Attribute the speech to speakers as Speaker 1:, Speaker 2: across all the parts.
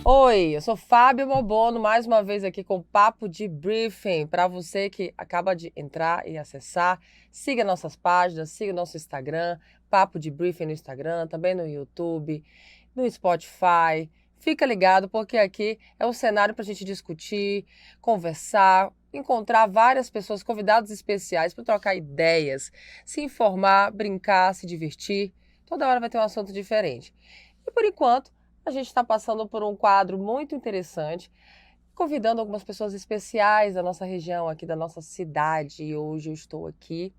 Speaker 1: Oi, eu sou Fábio Mobono, mais uma vez aqui com Papo de Briefing. Para você que acaba de entrar e acessar, siga nossas páginas, siga nosso Instagram, Papo de Briefing no Instagram, também no YouTube, no Spotify. Fica ligado porque aqui é um cenário para a gente discutir, conversar, encontrar várias pessoas, convidados especiais para trocar ideias, se informar, brincar, se divertir. Toda hora vai ter um assunto diferente. E por enquanto, a gente está passando por um quadro muito interessante, convidando algumas pessoas especiais da nossa região, aqui da nossa cidade. E hoje eu estou aqui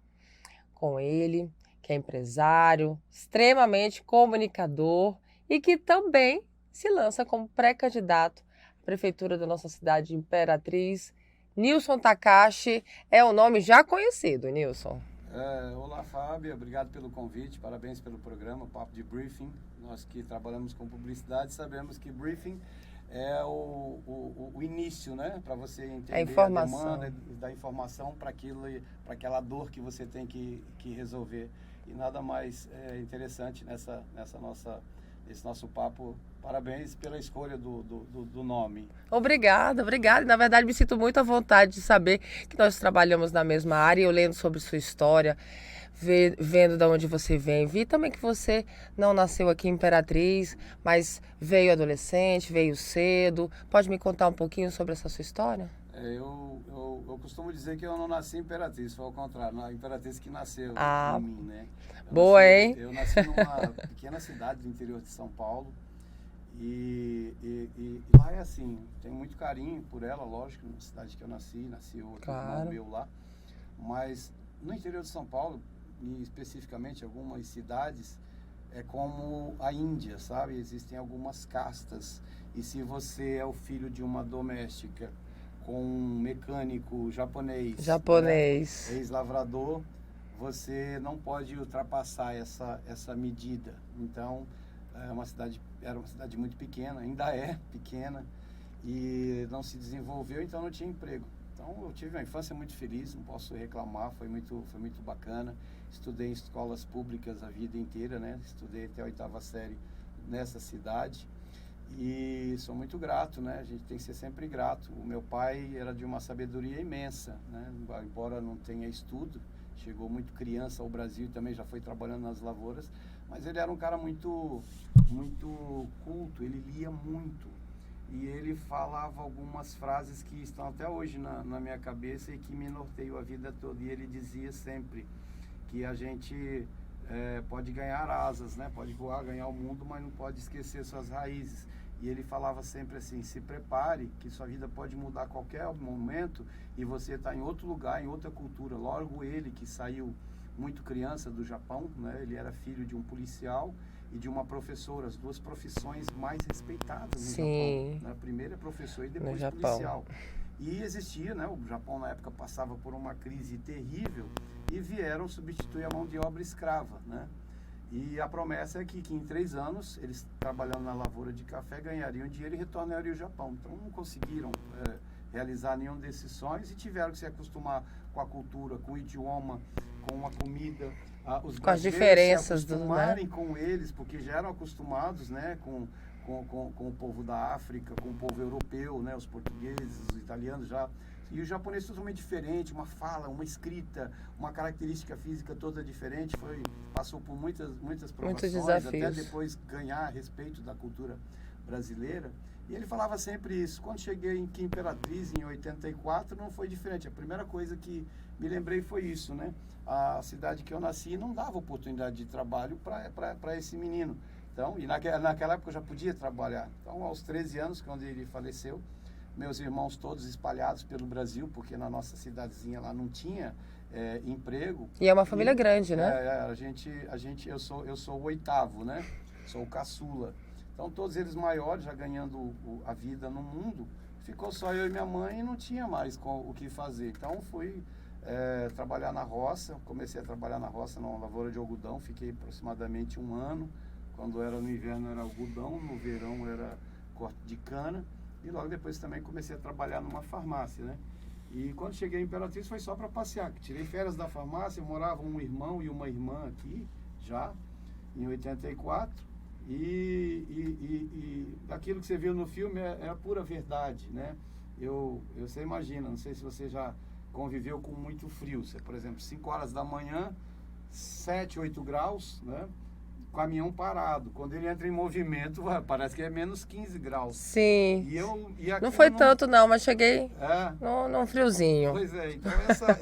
Speaker 1: com ele, que é empresário, extremamente comunicador e que também se lança como pré-candidato à prefeitura da nossa cidade, Imperatriz. Nilson Takashi é um nome já conhecido, Nilson.
Speaker 2: Olá, Fábio, obrigado pelo convite, parabéns pelo programa Papo de Briefing. Nós que trabalhamos com publicidade sabemos que briefing é o início, né? Para você entender a demanda da informação para aquela dor que você tem que resolver. E nada mais interessante nesse nosso papo. Parabéns pela escolha do nome.
Speaker 1: Obrigada. Na verdade, me sinto muito à vontade de saber que nós trabalhamos na mesma área. Eu lendo sobre sua história, vendo de onde você vem. Vi também que você não nasceu aqui em Imperatriz, mas veio adolescente, veio cedo. Pode me contar um pouquinho sobre essa sua história?
Speaker 2: Eu costumo dizer que eu não nasci em Imperatriz, foi ao contrário, a Imperatriz que nasceu em mim, né?
Speaker 1: Hein?
Speaker 2: Eu nasci numa pequena cidade do interior de São Paulo e lá é assim, tenho muito carinho por ela, lógico, na cidade que eu nasci outro irmão meu lá, mas no interior de São Paulo, e especificamente algumas cidades, é como a Índia, sabe? Existem algumas castas, e se você é o filho de uma doméstica com um mecânico japonês. Né, ex-lavrador, você não pode ultrapassar essa medida. Então, era uma cidade muito pequena, ainda é pequena, e não se desenvolveu, então não tinha emprego. Então, eu tive uma infância muito feliz, não posso reclamar, foi muito bacana. Estudei em escolas públicas a vida inteira, né? Estudei até a 8ª série nessa cidade. E sou muito grato, né? A gente tem que ser sempre grato. O meu pai era de uma sabedoria imensa, né? Embora não tenha estudo, chegou muito criança ao Brasil e também já foi trabalhando nas lavouras, mas ele era um cara muito culto, ele lia muito. E ele falava algumas frases que estão até hoje na minha cabeça e que me norteiam a vida toda. E ele dizia sempre que a gente pode ganhar asas, né? Pode voar, ganhar o mundo, mas não pode esquecer suas raízes. E ele falava sempre assim: se prepare, que sua vida pode mudar a qualquer momento e você está em outro lugar, em outra cultura. Logo ele, que saiu muito criança do Japão, né? Ele era filho de um policial e de uma professora, as duas profissões mais respeitadas no Japão. Né? A primeira é professor e depois policial. E existia, né? O Japão na época passava por uma crise terrível e vieram substituir a mão de obra escrava, né? E a promessa é que em 3 anos, eles trabalhando na lavoura de café, ganhariam dinheiro e retornariam ao Japão. Então não conseguiram realizar nenhum desses sonhos e tiveram que se acostumar com a cultura, com o idioma, com a comida.
Speaker 1: Com as diferenças
Speaker 2: se acostumarem com eles, porque já eram acostumados, né, com o povo da África, com o povo europeu, né, os portugueses, os italianos já. E o japonês é totalmente diferente, uma fala, uma escrita, uma característica física toda diferente. Passou por muitas provações, até depois ganhar a respeito da cultura brasileira. E ele falava sempre isso. Quando cheguei em Imperatriz, em 84, não foi diferente. A primeira coisa que me lembrei foi isso, né? A cidade que eu nasci não dava oportunidade de trabalho para esse menino. Então, e naquela época eu já podia trabalhar. Então, aos 13 anos, quando ele faleceu, meus irmãos todos espalhados pelo Brasil, porque na nossa cidadezinha lá não tinha emprego.
Speaker 1: E é uma família grande, né?
Speaker 2: Eu sou o 8º, né? Sou o caçula. Então todos eles maiores, já ganhando a vida no mundo, ficou só eu e minha mãe e não tinha mais o que fazer. Então fui trabalhar na roça. Comecei a trabalhar na roça, na lavoura de algodão. Fiquei aproximadamente 1 ano. Quando era no inverno era algodão, no verão era corte de cana. E logo depois também comecei a trabalhar numa farmácia, né? E quando cheguei em Imperatriz foi só para passear. Tirei férias da farmácia, morava um irmão e uma irmã aqui, já, em 84. E aquilo que você viu no filme é a pura verdade, né? Você imagina, não sei se você já conviveu com muito frio. Você, por exemplo, 5 horas da manhã, 7, 8 graus, né? Caminhão parado. Quando ele entra em movimento, parece que é menos 15 graus.
Speaker 1: Sim.
Speaker 2: E
Speaker 1: não foi tanto não, mas cheguei num friozinho.
Speaker 2: Pois é, então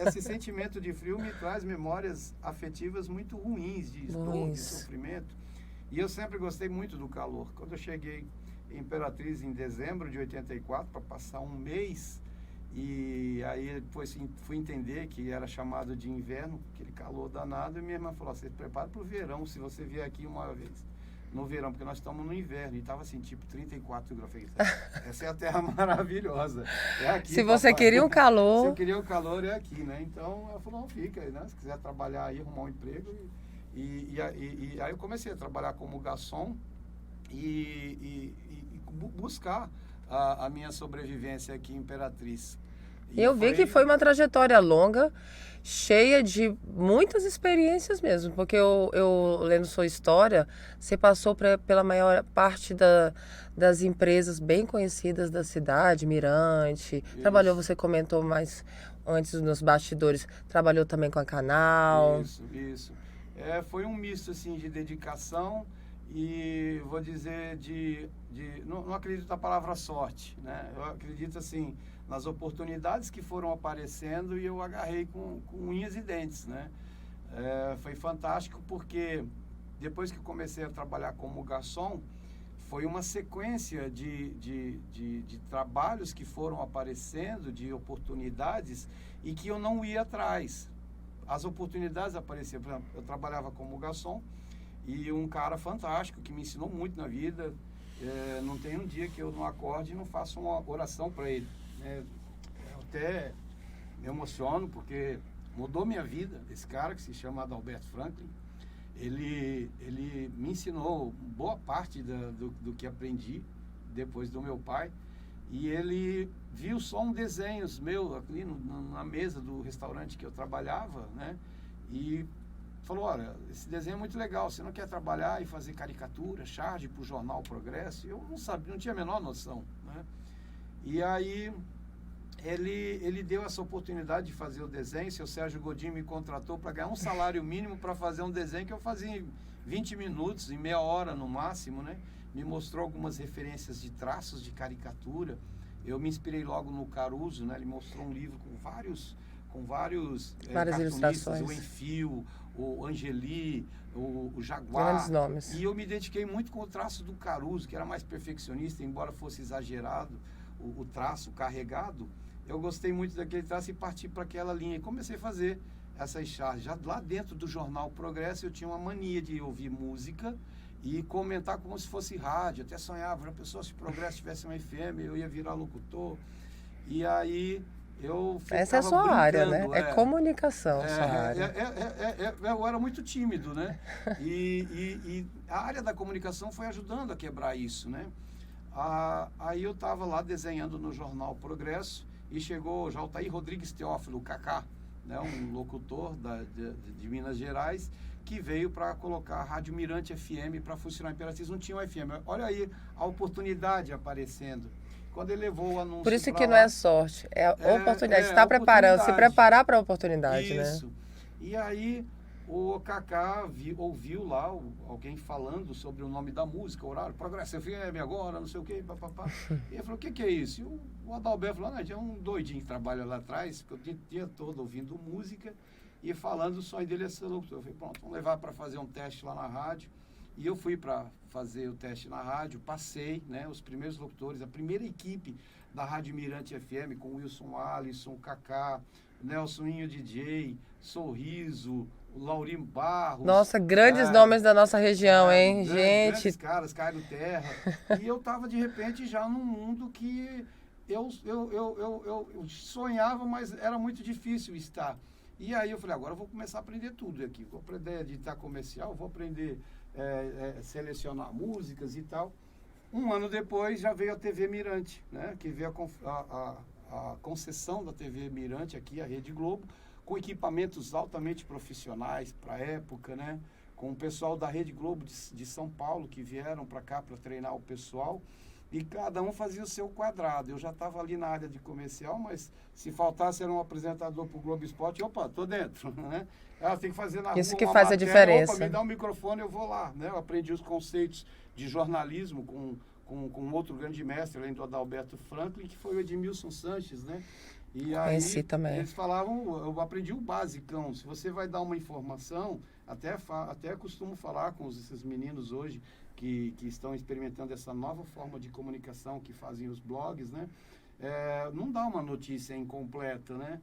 Speaker 2: esse sentimento de frio me traz memórias afetivas muito ruins, de dor, de sofrimento. E eu sempre gostei muito do calor. Quando eu cheguei em Imperatriz em dezembro de 84, para passar um mês, e aí depois fui entender que era chamado de inverno, aquele calor danado, e minha irmã falou, você prepara para o verão, se você vier aqui uma vez no verão, porque nós estamos no inverno, e estava assim, tipo 34 graus. Essa é a terra maravilhosa, é aqui.
Speaker 1: Se você queria um calor...
Speaker 2: Se eu queria um calor, é aqui, né? Então, ela falou, não, fica aí, né? Se quiser trabalhar aí, arrumar um emprego. E aí eu comecei a trabalhar como garçom e buscar a minha sobrevivência aqui em Imperatriz.
Speaker 1: Eu vi que foi uma trajetória longa, cheia de muitas experiências mesmo, porque eu lendo sua história, você passou pela maior parte das empresas bem conhecidas da cidade, Mirante, isso. Trabalhou, você comentou mais antes nos bastidores, trabalhou também com a Canal.
Speaker 2: Isso. Foi um misto assim, de dedicação e, vou dizer, não acredito na palavra sorte, né? Eu acredito assim, nas oportunidades que foram aparecendo e eu agarrei com unhas e dentes, né? Foi fantástico porque depois que comecei a trabalhar como garçom, foi uma sequência de trabalhos que foram aparecendo, de oportunidades e que eu não ia atrás. As oportunidades apareciam. Por exemplo, eu trabalhava como garçom e um cara fantástico que me ensinou muito na vida. Não tem um dia que eu não acorde e não faça uma oração para ele. Eu até me emociono porque mudou minha vida. Esse cara que se chama Adalberto Franklin, ele me ensinou boa parte do que aprendi depois do meu pai. E ele viu só desenhos meus ali na mesa do restaurante que eu trabalhava, né? E falou, olha, esse desenho é muito legal, você não quer trabalhar e fazer caricatura, charge para o jornal Progresso? Eu não sabia, não tinha a menor noção, né? E aí ele deu essa oportunidade de fazer o desenho. Seu Sérgio Godinho me contratou para ganhar um salário mínimo para fazer um desenho que eu fazia em 20 minutos, em meia hora no máximo, né? Me mostrou algumas referências de traços de caricatura. Eu me inspirei logo no Caruso, né? Ele mostrou um livro com várias
Speaker 1: ilustrações.
Speaker 2: O Enfio, o Angeli, o Jaguar.
Speaker 1: Grandes nomes.
Speaker 2: E eu me identifiquei muito com o traço do Caruso, que era mais perfeccionista, embora fosse exagerado o traço carregado. Eu gostei muito daquele traço e parti para aquela linha. E comecei a fazer essas charges. Já lá dentro do jornal Progresso, eu tinha uma mania de ouvir música e comentar como se fosse rádio. Até sonhava, a pessoa, se Progresso tivesse uma FM, eu ia virar locutor. E aí eu
Speaker 1: essa é a sua área, né? É comunicação, sua área.
Speaker 2: Eu era muito tímido, né? E a área da comunicação foi ajudando a quebrar isso, né? Aí eu estava lá desenhando no jornal Progresso e chegou o Altair Rodrigues Teófilo, o Cacá, né? Um locutor de Minas Gerais, que veio para colocar a Rádio Mirante FM para funcionar em Imperatriz. Não tinha um FM. Olha aí a oportunidade aparecendo. Quando ele levou o anúncio.
Speaker 1: Por isso que não é sorte, é a oportunidade. Você está preparando, se preparar para a oportunidade, né?
Speaker 2: Isso. E aí o Cacá ouviu lá alguém falando sobre o nome da música, horário, Progresso FM agora, não sei o quê, papapá. E ele falou, o que é isso? E o Adalberto falou, não, tinha um doidinho que trabalha lá atrás, que o dia todo ouvindo música e falando, o sonho dele é ser locutor. Eu falei, pronto, vamos levar para fazer um teste lá na rádio. E eu fui para fazer o teste na rádio, passei, né, os primeiros locutores, a primeira equipe da Rádio Mirante FM, com Wilson Alisson, Cacá, Nelsoninho DJ, Sorriso, o Laurinho Barros.
Speaker 1: Nossa, grandes nomes da nossa região, hein, gente?
Speaker 2: Grandes caras, Caio Terra. E eu tava, de repente, já num mundo que eu sonhava, mas era muito difícil estar. E aí eu falei, agora eu vou começar a aprender tudo aqui. Vou aprender a editar comercial, vou aprender selecionar músicas e tal. Um ano depois já veio a TV Mirante, né? Que veio a concessão da TV Mirante aqui, a Rede Globo, com equipamentos altamente profissionais para a época, né? Com o pessoal da Rede Globo de São Paulo que vieram para cá para treinar o pessoal. E cada um fazia o seu quadrado. Eu já estava ali na área de comercial, mas se faltasse era um apresentador para o Globo Esporte, opa, tô dentro, né? Ela tem que fazer na rua
Speaker 1: isso que
Speaker 2: uma
Speaker 1: faz
Speaker 2: matéria,
Speaker 1: a diferença.
Speaker 2: opa, me dá um microfone, eu vou lá, né? Eu aprendi os conceitos de jornalismo com outro grande mestre, além do Adalberto Franklin, que foi o Edmilson Sanches, né? E aí
Speaker 1: também.
Speaker 2: eles falavam, eu aprendi o basicão. Se você vai dar uma informação, até costumo falar com esses meninos hoje, que estão experimentando essa nova forma de comunicação que fazem os blogs, né? Não dá uma notícia incompleta, né?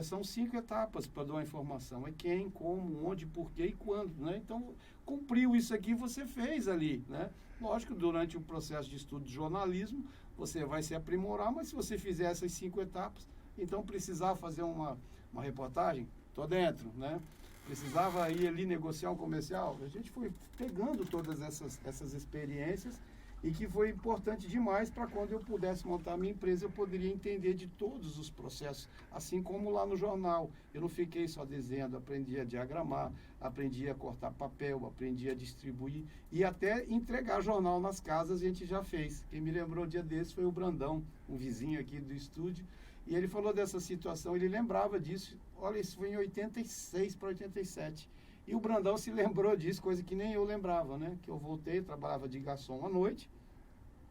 Speaker 2: São 5 etapas para dar uma informação. É quem, como, onde, porquê e quando, né? Então, cumpriu isso aqui, você fez ali, né? Lógico, durante o processo de estudo de jornalismo, você vai se aprimorar, mas se você fizer essas 5 etapas, então precisava fazer uma reportagem, tô dentro, né? Precisava ir ali negociar um comercial. A gente foi pegando todas essas experiências e que foi importante demais para quando eu pudesse montar a minha empresa, eu poderia entender de todos os processos, assim como lá no jornal. Eu não fiquei só desenhando, aprendi a diagramar, aprendi a cortar papel, aprendi a distribuir e até entregar jornal nas casas a gente já fez. Quem me lembrou um dia desse foi o Brandão, um vizinho aqui do estúdio, e ele falou dessa situação, ele lembrava disso. Olha, isso foi em 86 para 87. E o Brandão se lembrou disso, coisa que nem eu lembrava, né? Que eu voltei, trabalhava de garçom à noite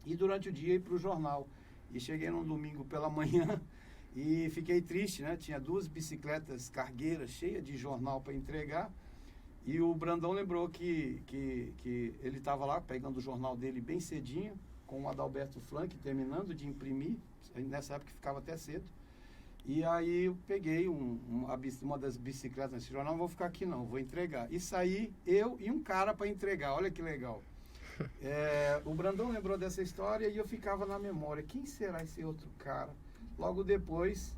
Speaker 2: e durante o dia ia para o jornal. E cheguei num domingo pela manhã e fiquei triste, né? Tinha 2 bicicletas cargueiras cheias de jornal para entregar. E o Brandão lembrou que ele estava lá pegando o jornal dele bem cedinho, com o Adalberto Frank terminando de imprimir. Nessa época ficava até cedo. E aí eu peguei uma das bicicletas nesse jornal, não vou ficar aqui não, vou entregar. E saí eu e um cara para entregar, olha que legal. O Brandão lembrou dessa história e eu ficava na memória, quem será esse outro cara? Logo depois,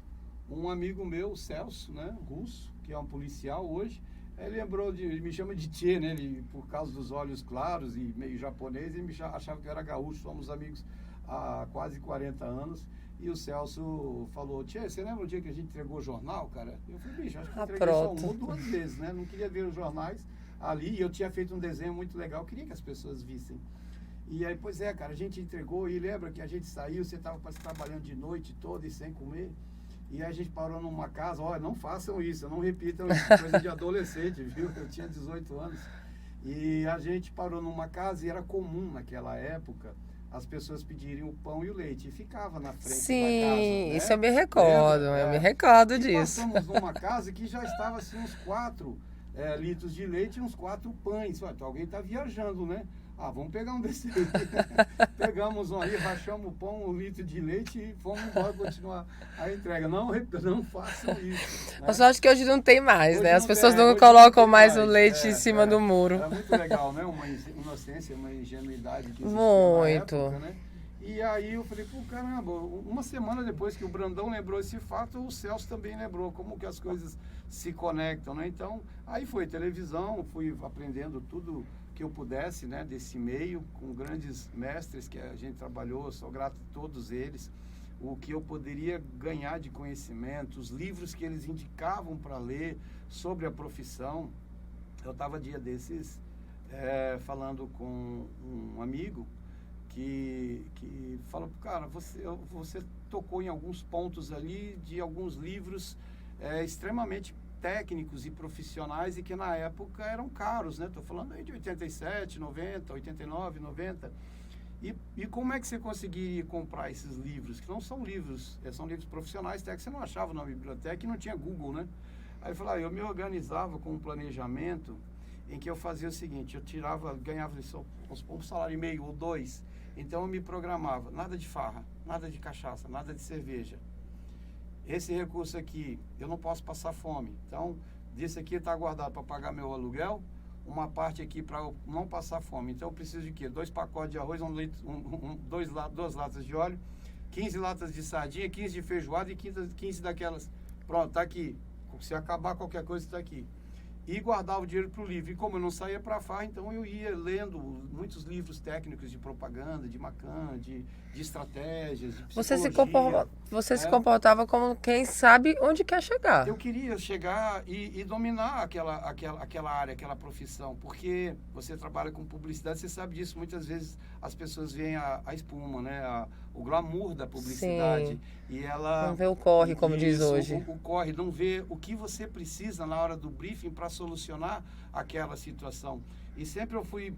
Speaker 2: um amigo meu, o Celso, né, russo, que é um policial hoje, ele lembrou ele me chama de Tchê, né, ele, por causa dos olhos claros e meio japonês, ele achava que eu era gaúcho, somos amigos há quase 40 anos. E o Celso falou, Tchê, você lembra o dia que a gente entregou o jornal, cara? Eu falei, bicho, acho que eu entreguei só 1 ou 2 vezes, né? Não queria ver os jornais ali, e eu tinha feito um desenho muito legal, queria que as pessoas vissem. E aí, pois é, cara, a gente entregou, e lembra que a gente saiu, você estava trabalhando de noite toda e sem comer, e a gente parou numa casa, olha, não façam isso, não repitam isso, coisa de adolescente, viu? Eu tinha 18 anos. E a gente parou numa casa, e era comum naquela época, as pessoas pedirem o pão e o leite, e ficava na frente da casa.
Speaker 1: Sim, isso eu me recordo, eu me recordo disso.
Speaker 2: Passamos numa casa que já estava assim uns 4 litros de leite e uns 4 pães. Ué, alguém está viajando, né? Ah, vamos pegar um desse aí. Pegamos um ali, rachamos o pão, 1 litro de leite e fomos embora continuar a entrega. Não façam isso. Né?
Speaker 1: Eu só acho que hoje não tem mais,
Speaker 2: hoje
Speaker 1: né? As pessoas não
Speaker 2: hoje
Speaker 1: colocam
Speaker 2: não
Speaker 1: mais o
Speaker 2: mais.
Speaker 1: leite em cima do muro.
Speaker 2: É muito legal, né? Uma inocência, uma ingenuidade que existia
Speaker 1: muito.
Speaker 2: na época, né? E aí eu falei, pô, caramba, uma semana depois que o Brandão lembrou esse fato, o Celso também lembrou como que as coisas se conectam, né? Então, aí foi televisão, fui aprendendo tudo que eu pudesse, né, desse meio, com grandes mestres que a gente trabalhou, sou grato a todos eles, o que eu poderia ganhar de conhecimento, os livros que eles indicavam para ler sobre a profissão. Eu estava dia desses falando com um amigo que falou, cara, você tocou em alguns pontos ali de alguns livros extremamente técnicos e profissionais e que na época eram caros, né? Estou falando aí de 87, 90, 89, 90. E como é que você conseguiria comprar esses livros? Que não são livros, são livros profissionais, até que você não achava na biblioteca e não tinha Google, né? Aí ele falou, eu me organizava com um planejamento em que eu fazia o seguinte, eu ganhava um salário e meio ou 2, então eu me programava, nada de farra, nada de cachaça, nada de cerveja. Esse recurso aqui, eu não posso passar fome. Então, desse aqui está guardado para pagar meu aluguel, uma parte aqui para eu não passar fome. Então, eu preciso de quê? 2 pacotes de arroz, 2 latas de óleo, 15 latas de sardinha, 15 de feijoada e 15 daquelas. Pronto, tá aqui. Se acabar qualquer coisa, tá aqui. E guardava o dinheiro para o livro. E como eu não saía para farra, então eu ia lendo muitos livros técnicos de propaganda, de Macan, de estratégias, de psicologia.
Speaker 1: Você se comportava como quem sabe onde quer chegar.
Speaker 2: Eu queria chegar e dominar aquela área, aquela profissão, porque você trabalha com publicidade, você sabe disso. Muitas vezes as pessoas veem a espuma, né? O glamour da publicidade.
Speaker 1: Sim.
Speaker 2: E ela...
Speaker 1: Não vê o corre, como diz hoje.
Speaker 2: O corre, não vê o que você precisa na hora do briefing para solucionar aquela situação. E sempre eu fui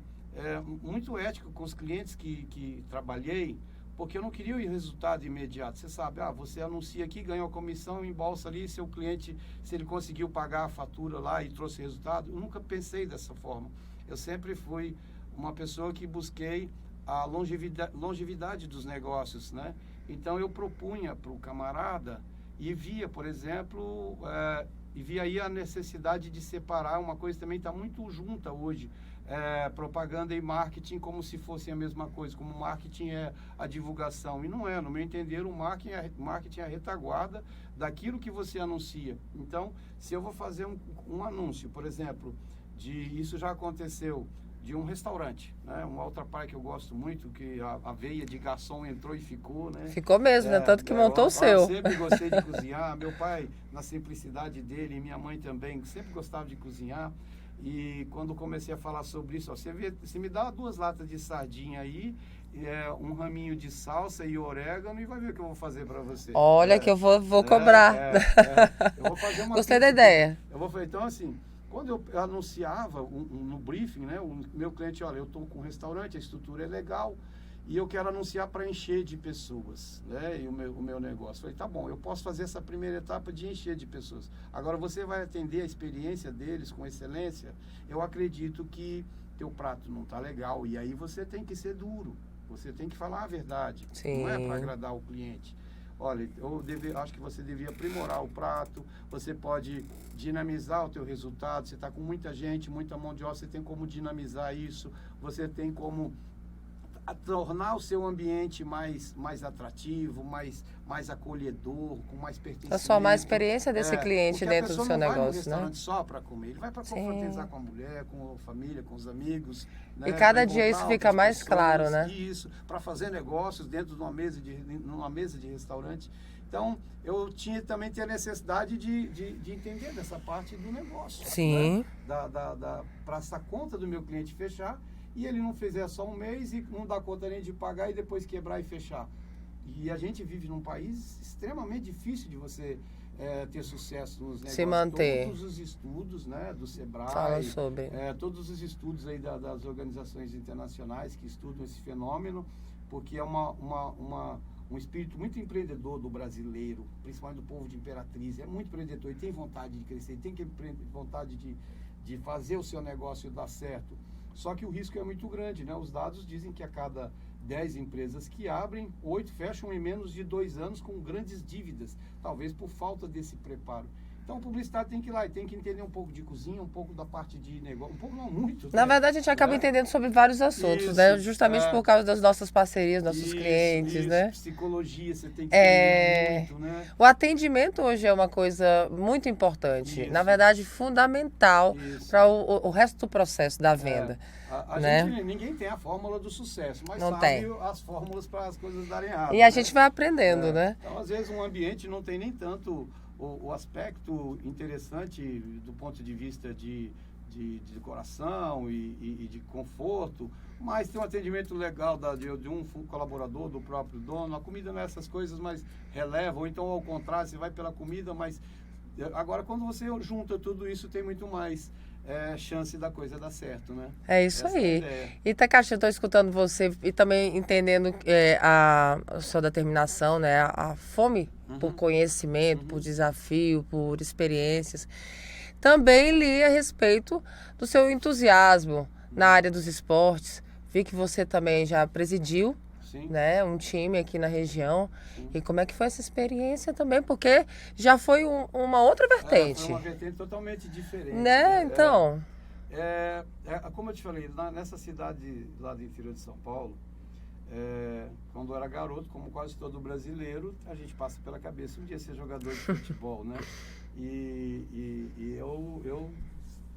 Speaker 2: muito ético com os clientes que trabalhei, porque eu não queria o resultado imediato. Você sabe, você anuncia aqui, ganhou a comissão, embolsa ali, seu cliente, se ele conseguiu pagar a fatura lá e trouxe resultado. Eu nunca pensei dessa forma. Eu sempre fui uma pessoa que busquei a longevidade dos negócios, né? Então eu propunha para o camarada e via, por exemplo, e via aí a necessidade de separar. Uma coisa também está muito junta hoje, propaganda e marketing, como se fossem a mesma coisa, como marketing é a divulgação. E não é, no meu entender, o marketing é a retaguarda daquilo que você anuncia. Então, se eu vou fazer um anúncio, por exemplo, isso já aconteceu, de um restaurante, né? Uma outra parte que eu gosto muito, que a veia de garçom entrou e ficou, né?
Speaker 1: Ficou mesmo, né? Tanto que montou o seu.
Speaker 2: Eu sempre gostei de cozinhar. Meu pai, na simplicidade dele, e minha mãe também, sempre gostava de cozinhar. E quando comecei a falar sobre isso, você me dá 2 latas de sardinha aí, um raminho de salsa e orégano, e vai ver o que eu vou fazer para você.
Speaker 1: Olha que eu vou cobrar.
Speaker 2: Eu vou fazer uma
Speaker 1: Gostei da ideia.
Speaker 2: Eu vou fazer, então assim... Quando eu anunciava no briefing, né, o meu cliente, olha, eu estou com um restaurante, a estrutura é legal e eu quero anunciar para encher de pessoas, né, e o meu negócio. Falei, tá bom, eu posso fazer essa primeira etapa de encher de pessoas. Agora, você vai atender a experiência deles com excelência. Eu acredito que teu prato não está legal e aí você tem que ser duro, você tem que falar a verdade.
Speaker 1: Sim.
Speaker 2: Não é para agradar o cliente. Olha, acho que você devia aprimorar o prato, você pode dinamizar o teu resultado, você está com muita gente, muita mão de obra, você tem como dinamizar isso, você tem como tornar o seu ambiente mais atrativo, mais acolhedor, com mais pertencimento.
Speaker 1: Transformar a experiência desse cliente dentro do seu negócio, né?
Speaker 2: Ele não vai no restaurante só para comer, ele vai para confraternizar com a mulher, com a família, com os amigos. Né?
Speaker 1: E cada dia isso fica mais claro, né?
Speaker 2: Isso, para fazer negócios dentro de numa mesa de restaurante. Então, eu também tinha a necessidade de entender dessa parte do negócio.
Speaker 1: Sim.
Speaker 2: Né? Para essa conta do meu cliente fechar, e ele não fizer só um mês e não dá conta nem de pagar e depois quebrar e fechar. E a gente vive num país extremamente difícil de você ter sucesso nos negócios.
Speaker 1: Se manter.
Speaker 2: Todos os estudos, né, do Sebrae,
Speaker 1: fala sobre.
Speaker 2: Todos os estudos aí das organizações internacionais que estudam esse fenômeno, porque é um espírito muito empreendedor do brasileiro, principalmente do povo de Imperatriz. É muito empreendedor e tem vontade de crescer, tem vontade de fazer o seu negócio dar certo. Só que o risco é muito grande, né? Os dados dizem que a cada 10 empresas que abrem, 8 fecham em menos de 2 anos com grandes dívidas, talvez por falta desse preparo. Então, o publicitário tem que ir lá e tem que entender um pouco de cozinha, um pouco da parte de negócio, um pouco não muito.
Speaker 1: Na verdade, a gente acaba entendendo sobre vários assuntos,
Speaker 2: isso,
Speaker 1: né? Justamente por causa das nossas parcerias, nossos clientes, né?
Speaker 2: Psicologia, você tem que entender muito, né?
Speaker 1: O atendimento hoje é uma coisa muito importante, na verdade, fundamental para o resto do processo da venda. Né?
Speaker 2: Ninguém tem a fórmula do sucesso, mas
Speaker 1: não
Speaker 2: sabe
Speaker 1: tem
Speaker 2: as fórmulas para as coisas darem errado.
Speaker 1: E a gente vai aprendendo, né?
Speaker 2: Então, às vezes, um ambiente não tem nem tanto o aspecto interessante do ponto de vista de decoração e de conforto, mas tem um atendimento legal de um colaborador, do próprio dono. A comida não é essas coisas, mas releva, ou então ao contrário, você vai pela comida, mas agora quando você junta tudo isso, tem muito mais chance da coisa dar certo, né?
Speaker 1: É isso aí. E Takashi, eu estou escutando você e também entendendo a sua determinação, né? A fome por conhecimento, por desafio, por experiências. Também li a respeito do seu entusiasmo na área dos esportes. Vi que você também já presidiu, né, um time aqui na região. E como é que foi essa experiência também? Porque já foi uma outra vertente.
Speaker 2: Foi uma vertente totalmente diferente.
Speaker 1: Né? Então...
Speaker 2: como eu te falei, nessa cidade lá do interior de São Paulo, quando eu era garoto, como quase todo brasileiro, a gente passa pela cabeça um dia ser jogador de futebol, né? E eu,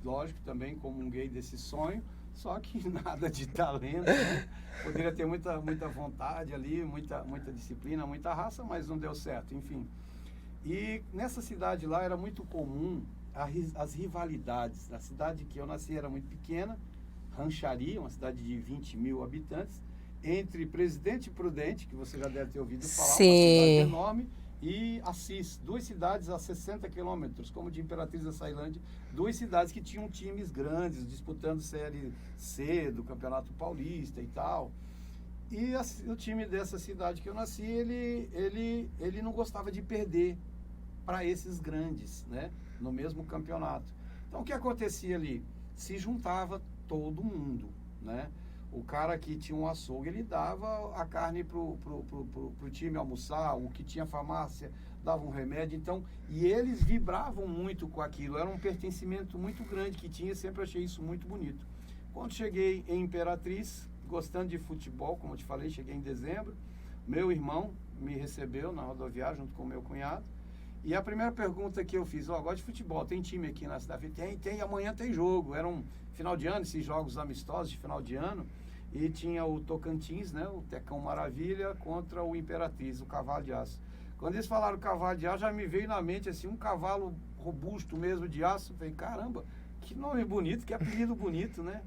Speaker 2: lógico, também comunguei desse sonho, só que nada de talento, né? Poderia ter muita vontade ali, muita disciplina, muita raça, mas não deu certo, enfim. E nessa cidade lá era muito comum as rivalidades. A cidade que eu nasci era muito pequena, Rancharia, uma cidade de 20 mil habitantes, entre Presidente Prudente, que você já deve ter ouvido falar,
Speaker 1: Sim.
Speaker 2: uma cidade enorme, e Assis, 2 cidades a 60 quilômetros, como de Imperatriz da Ceilândia, 2 cidades que tinham times grandes, disputando Série C do Campeonato Paulista e tal. E o time dessa cidade que eu nasci, ele não gostava de perder para esses grandes, né, no mesmo campeonato. Então, o que acontecia ali? Se juntava todo mundo, né? O cara que tinha um açougue, ele dava a carne pro time almoçar, o que tinha farmácia dava um remédio, então, e eles vibravam muito com aquilo, era um pertencimento muito grande que tinha, sempre achei isso muito bonito. Quando cheguei em Imperatriz, gostando de futebol, como eu te falei, cheguei em dezembro, meu irmão me recebeu na rodoviária junto com meu cunhado, e a primeira pergunta que eu fiz, gosto de futebol, tem time aqui na cidade? Tem, amanhã tem jogo, era um final de ano, esses jogos amistosos de final de ano, e tinha o Tocantins, né, o Tecão Maravilha, contra o Imperatriz, o Cavalo de Aço. Quando eles falaram Cavalo de Aço, já me veio na mente, assim, um cavalo robusto mesmo de aço. Eu falei, caramba, que nome bonito, que apelido bonito, né?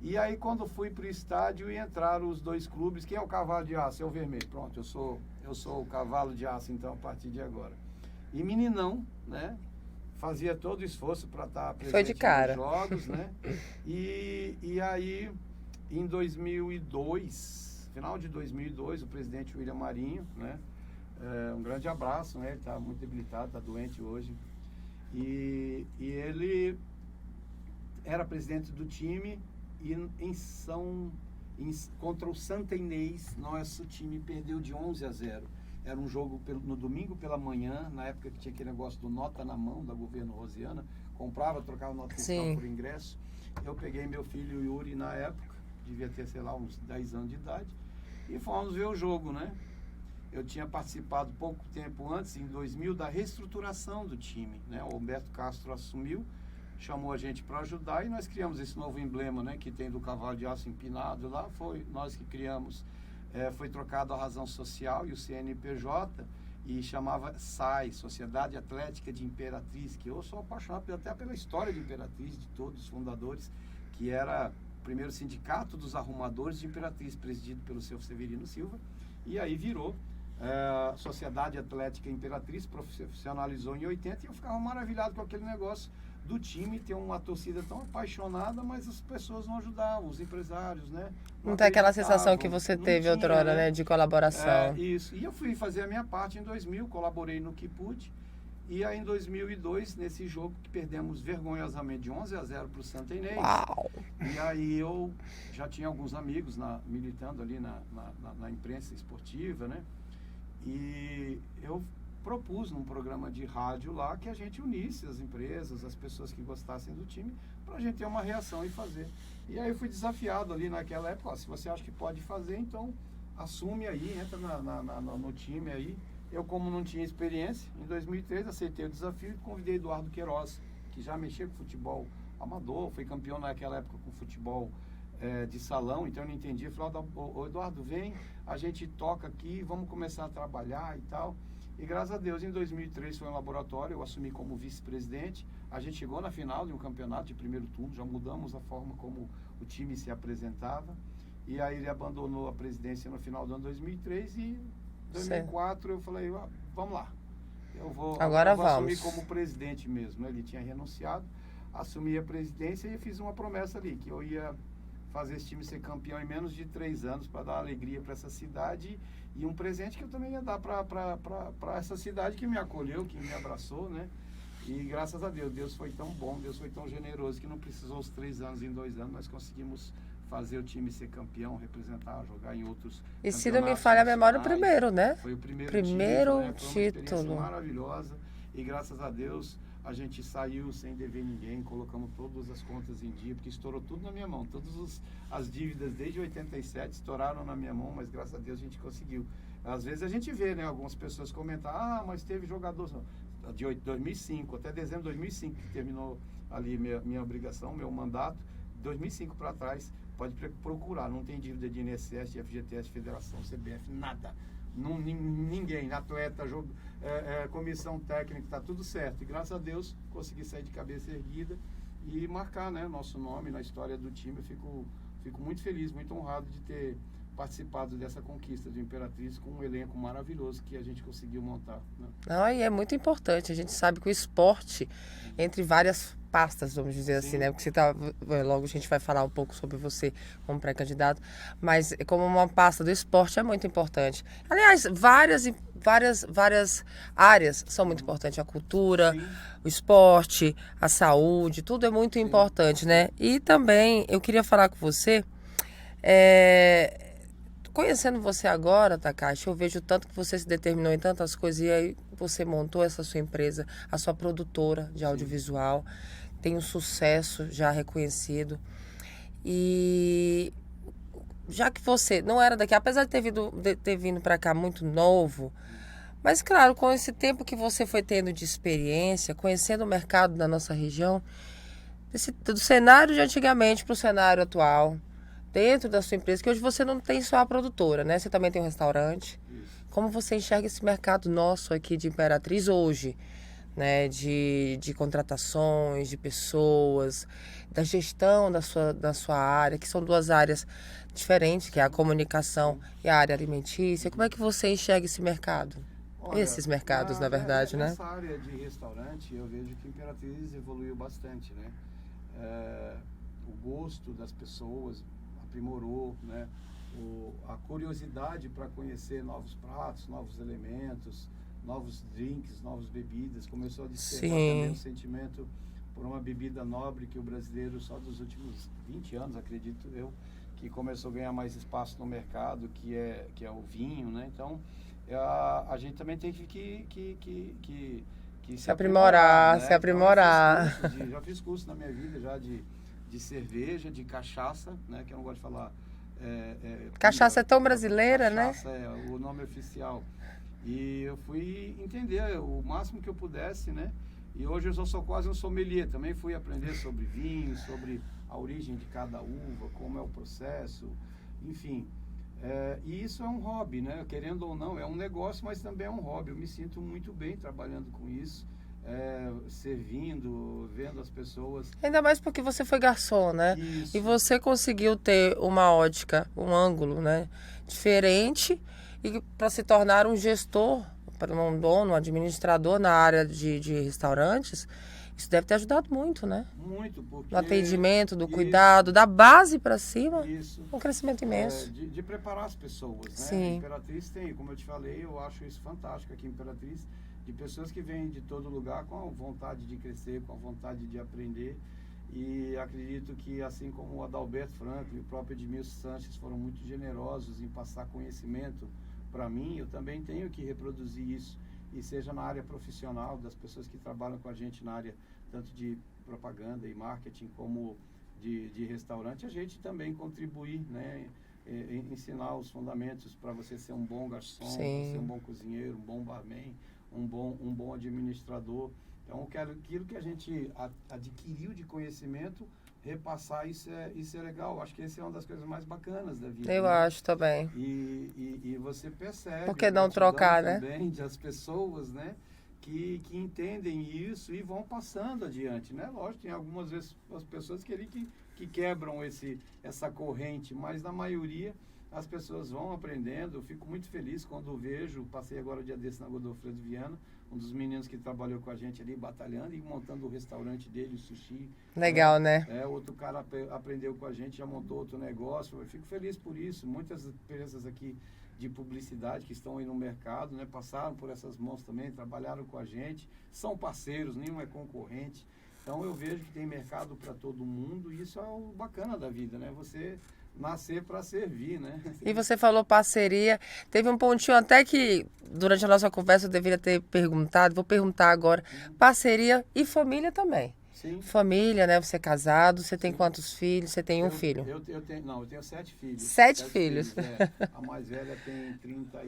Speaker 2: E aí, quando fui para o estádio e entraram os 2 clubes, quem é o Cavalo de Aço? É o vermelho. Pronto, eu sou o Cavalo de Aço, então, a partir de agora. E meninão, né? Fazia todo o esforço para estar presente nos jogos, né? E aí, em 2002, final de 2002, o presidente William Marinho, né? Um grande abraço, né? Ele está muito debilitado, está doente hoje. E ele era presidente do time e contra o Santa Inês, nosso time perdeu de 11-0. Era um jogo no domingo pela manhã, na época que tinha aquele negócio do nota na mão da governo Rosiana, comprava, trocava nota fiscal por ingresso. Eu peguei meu filho Yuri na época, devia ter, sei lá, uns 10 anos de idade, e fomos ver o jogo, né? Eu tinha participado pouco tempo antes, em 2000, da reestruturação do time, né? O Humberto Castro assumiu, chamou a gente para ajudar e nós criamos esse novo emblema, né? Que tem do cavalo de aço empinado lá, foi nós que criamos. Foi trocado a razão social e o CNPJ e chamava SAI, Sociedade Atlética de Imperatriz, que eu sou apaixonado até pela história de Imperatriz, de todos os fundadores, que era o primeiro sindicato dos arrumadores de Imperatriz, presidido pelo seu Severino Silva, e aí virou Sociedade Atlética Imperatriz, profissionalizou em 80, e eu ficava maravilhado com aquele negócio do time ter uma torcida tão apaixonada, mas as pessoas não ajudavam, os empresários, né?
Speaker 1: Não tem aquela sensação que você teve outrora, né? De colaboração.
Speaker 2: Isso. E eu fui fazer a minha parte em 2000, colaborei no que pude. E aí em 2002, nesse jogo que perdemos vergonhosamente de 11-0 para o Santa Inês.
Speaker 1: Uau.
Speaker 2: E aí eu já tinha alguns amigos militando ali na imprensa esportiva, né? E eu propus num programa de rádio lá que a gente unisse as empresas, as pessoas que gostassem do time, para a gente ter uma reação e fazer. E aí eu fui desafiado ali naquela época, se você acha que pode fazer, então assume aí, entra no time aí. Eu, como não tinha experiência, em 2003 aceitei o desafio e convidei Eduardo Queiroz, que já mexia com futebol amador, foi campeão naquela época com futebol de salão, então eu não entendia. Falei, Eduardo, vem, a gente toca aqui, vamos começar a trabalhar e tal. E graças a Deus, em 2003 foi um laboratório, eu assumi como vice-presidente. A gente chegou na final de um campeonato de primeiro turno, já mudamos a forma como o time se apresentava. E aí ele abandonou a presidência no final do ano 2003 e em 2004 eu falei, vamos lá. Eu vou assumir como presidente mesmo. Ele tinha renunciado, assumi a presidência e fiz uma promessa ali, que eu ia fazer esse time ser campeão em menos de 3 anos para dar alegria para essa cidade e um presente que eu também ia dar para essa cidade que me acolheu, que me abraçou, né? E graças a Deus, Deus foi tão bom, Deus foi tão generoso que não precisou os 3 anos, em 2 anos nós conseguimos fazer o time ser campeão, representar, jogar em outros
Speaker 1: e se não me falha a memória, o primeiro, né?
Speaker 2: Foi o primeiro
Speaker 1: título.
Speaker 2: Foi uma experiência maravilhosa e graças a Deus a gente saiu sem dever ninguém, colocamos todas as contas em dia, porque estourou tudo na minha mão. Todas as dívidas desde 87 estouraram na minha mão, mas graças a Deus a gente conseguiu. Às vezes a gente vê, né, algumas pessoas comentar, mas teve jogador de 2005 até dezembro de 2005, que terminou ali minha obrigação, meu mandato, 2005 para trás, pode procurar, não tem dívida de INSS, de FGTS, Federação, CBF, nada. Ninguém, atleta, comissão técnica, está tudo certo. E graças a Deus consegui sair de cabeça erguida e marcar, né, nosso nome na história do time. Eu fico muito feliz, muito honrado de ter participado dessa conquista do Imperatriz com um elenco maravilhoso que a gente conseguiu montar, né?
Speaker 1: Não, e é muito importante. A gente sabe que o esporte, entre várias pastas, vamos dizer assim, né? Porque logo a gente vai falar um pouco sobre você como pré-candidato, mas como uma pasta do esporte é muito importante. Aliás, várias áreas são muito importantes. A cultura, o esporte, a saúde, tudo é muito importante, né? E também eu queria falar com você, conhecendo você agora, Takashi, eu vejo tanto que você se determinou em tantas coisas e aí você montou essa sua empresa, a sua produtora de audiovisual, tem um sucesso já reconhecido. E já que você não era daqui, apesar de ter vindo para cá muito novo, mas claro, com esse tempo que você foi tendo de experiência, conhecendo o mercado da nossa região, do cenário de antigamente para o cenário atual, dentro da sua empresa, que hoje você não tem só a produtora, né? Você também tem um restaurante.
Speaker 2: Isso.
Speaker 1: Como você enxerga esse mercado nosso aqui de Imperatriz hoje, né? De contratações, de pessoas, da gestão da sua área, que são duas áreas diferentes, que é a comunicação e a área alimentícia. Como é que você enxerga esse mercado?
Speaker 2: Olha,
Speaker 1: esses mercados, na verdade, né?
Speaker 2: Nessa área de restaurante, eu vejo que Imperatriz evoluiu bastante, né? O gosto das pessoas aprimorou, né? A curiosidade para conhecer novos pratos, novos elementos, novos drinks, novas bebidas. Começou a despertar também um sentimento por uma bebida nobre que o brasileiro, só dos últimos 20 anos, acredito eu, que começou a ganhar mais espaço no mercado, que é o vinho, né? Então, a gente também tem que se aprimorar, né?
Speaker 1: Se aprimorar.
Speaker 2: Então, já fiz curso na minha vida já de cerveja, de cachaça, né? Que eu não gosto de falar.
Speaker 1: Cachaça é tão brasileira,
Speaker 2: cachaça,
Speaker 1: né?
Speaker 2: É o nome oficial. E eu fui entender o máximo que eu pudesse, né? E hoje eu sou quase um sommelier. Também fui aprender sobre vinho, sobre a origem de cada uva, como é o processo, enfim. E isso é um hobby, né? Querendo ou não, é um negócio, mas também é um hobby. Eu me sinto muito bem trabalhando com isso. Servindo, vendo as pessoas.
Speaker 1: Ainda mais porque você foi garçom, né?
Speaker 2: Isso.
Speaker 1: E você conseguiu ter uma ótica, um ângulo, né? Diferente e para se tornar um gestor, para um dono, um administrador na área de restaurantes, isso deve ter ajudado muito, né?
Speaker 2: Muito, porque...
Speaker 1: No atendimento, do cuidado, da base para cima, um crescimento imenso.
Speaker 2: De preparar as pessoas, né?
Speaker 1: Sim.
Speaker 2: A Imperatriz tem, como eu te falei, eu acho isso fantástico aqui em Imperatriz, de pessoas que vêm de todo lugar com a vontade de crescer, com a vontade de aprender. E acredito que, assim como o Adalberto Franco e o próprio Edmilson Sanches foram muito generosos em passar conhecimento para mim, eu também tenho que reproduzir isso. E seja na área profissional, das pessoas que trabalham com a gente na área tanto de propaganda e marketing como de restaurante, a gente também contribuir, né? Ensinar os fundamentos para você ser um bom garçom, ser um bom cozinheiro, um bom barman, um bom administrador. Então, aquilo que a gente adquiriu de conhecimento, repassar, isso é legal. Acho que essa é uma das coisas mais bacanas da vida.
Speaker 1: Eu acho também.
Speaker 2: E você percebe...
Speaker 1: Por que não trocar, né?
Speaker 2: Também das pessoas, né? Que entendem isso e vão passando adiante, né? Lógico, tem algumas vezes as pessoas que quebram essa corrente, mas na maioria as pessoas vão aprendendo. Eu fico muito feliz quando vejo, passei agora o dia desse na Godofredo Viana, um dos meninos que trabalhou com a gente ali, batalhando e montando o restaurante dele, o sushi.
Speaker 1: Legal, né?
Speaker 2: Outro cara aprendeu com a gente, já montou outro negócio. Eu fico feliz por isso. Muitas empresas aqui de publicidade que estão aí no mercado, né, passaram por essas mãos também, trabalharam com a gente, são parceiros, nenhum é concorrente. Então eu vejo que tem mercado para todo mundo e isso é o bacana da vida, né? Você nascer para servir, né?
Speaker 1: E você falou parceria. Teve um pontinho até que durante a nossa conversa eu deveria ter perguntado, vou perguntar agora. Parceria e família também.
Speaker 2: Sim.
Speaker 1: Família, né? Você é casado, você tem quantos filhos? Você tem um filho?
Speaker 2: Eu tenho 7 filhos.
Speaker 1: 7 filhos.
Speaker 2: A mais velha tem 30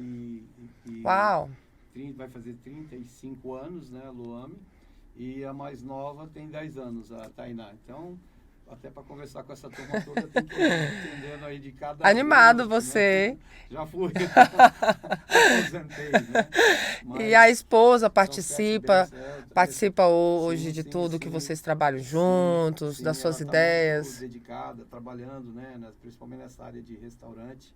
Speaker 1: Uau!
Speaker 2: 30, vai fazer 35 anos, né, a Luame. E a mais nova tem 10 anos, a Tainá. Então, até para conversar com essa turma toda, tem que ir entendendo aí de cada
Speaker 1: Animado
Speaker 2: grupo,
Speaker 1: você,
Speaker 2: né? Já fui. Aposentei, né?
Speaker 1: E a esposa participa
Speaker 2: Sim,
Speaker 1: hoje de
Speaker 2: sim,
Speaker 1: tudo
Speaker 2: sim.
Speaker 1: que vocês trabalham juntos,
Speaker 2: Sim,
Speaker 1: das suas
Speaker 2: ela tá
Speaker 1: ideias.
Speaker 2: muito dedicada, trabalhando, né, principalmente nessa área de restaurante.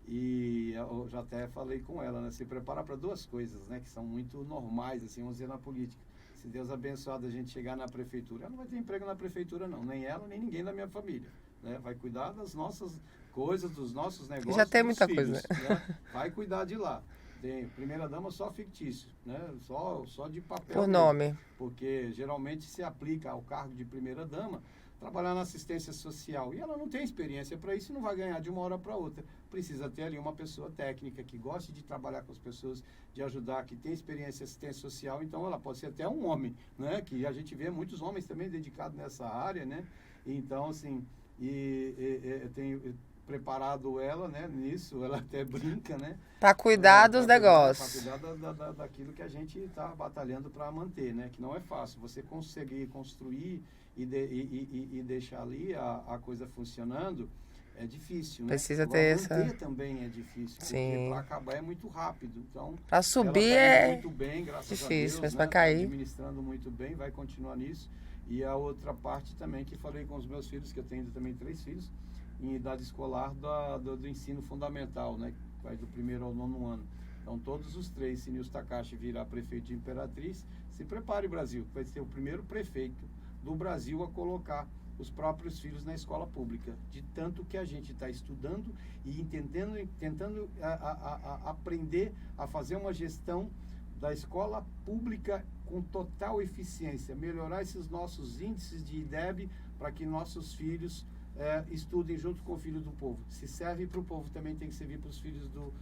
Speaker 2: E eu já até falei com ela, né, se prepara para 2 coisas, né, que são muito normais, assim, vamos dizer, na política. Se Deus abençoar a gente chegar na prefeitura, ela não vai ter emprego na prefeitura, não. Nem ela, nem ninguém da minha família. Né? Vai cuidar das nossas coisas, dos nossos negócios.
Speaker 1: Já tem
Speaker 2: dos
Speaker 1: muita
Speaker 2: filhos,
Speaker 1: coisa,
Speaker 2: né? Vai cuidar de lá. Tem primeira-dama só fictício, né? Só de papel.
Speaker 1: Por
Speaker 2: mesmo.
Speaker 1: nome.
Speaker 2: Porque geralmente se aplica ao cargo de primeira-dama trabalhar na assistência social. E ela não tem experiência para isso e não vai ganhar de uma hora para outra. Precisa ter ali uma pessoa técnica que goste de trabalhar com as pessoas, de ajudar, que tem experiência em assistência social. Então, ela pode ser até um homem, né? Que a gente vê muitos homens também dedicados nessa área, né? Então, assim, eu tenho preparado ela, né? Nisso, ela até brinca, né?
Speaker 1: Para cuidar dos negócios.
Speaker 2: Para cuidar daquilo que a gente está batalhando para manter, né? Que não é fácil. Você conseguir construir e deixar ali a coisa funcionando é difícil, né?
Speaker 1: Precisa
Speaker 2: Agora,
Speaker 1: ter
Speaker 2: manter
Speaker 1: essa...
Speaker 2: também é difícil, porque
Speaker 1: Sim.
Speaker 2: para acabar é muito rápido. Então,
Speaker 1: para subir
Speaker 2: ela tá
Speaker 1: é
Speaker 2: muito bem, graças
Speaker 1: difícil,
Speaker 2: a Deus,
Speaker 1: mas
Speaker 2: né?
Speaker 1: para cair...
Speaker 2: Tá administrando muito bem, vai continuar nisso. E a outra parte também que falei com os meus filhos, que eu tenho também 3 filhos, em idade escolar do ensino fundamental, né? Que vai do 1º ao 9º ano. Então, todos os 3, se Nilson Takashi virar prefeito de Imperatriz, se prepare, Brasil, vai ser o primeiro prefeito do Brasil a colocar os próprios filhos na escola pública, de tanto que a gente está estudando e tentando aprender a fazer uma gestão da escola pública com total eficiência, melhorar esses nossos índices de IDEB para que nossos filhos estudem junto com o filho do povo. Se serve para o povo, também tem que servir para os filhos do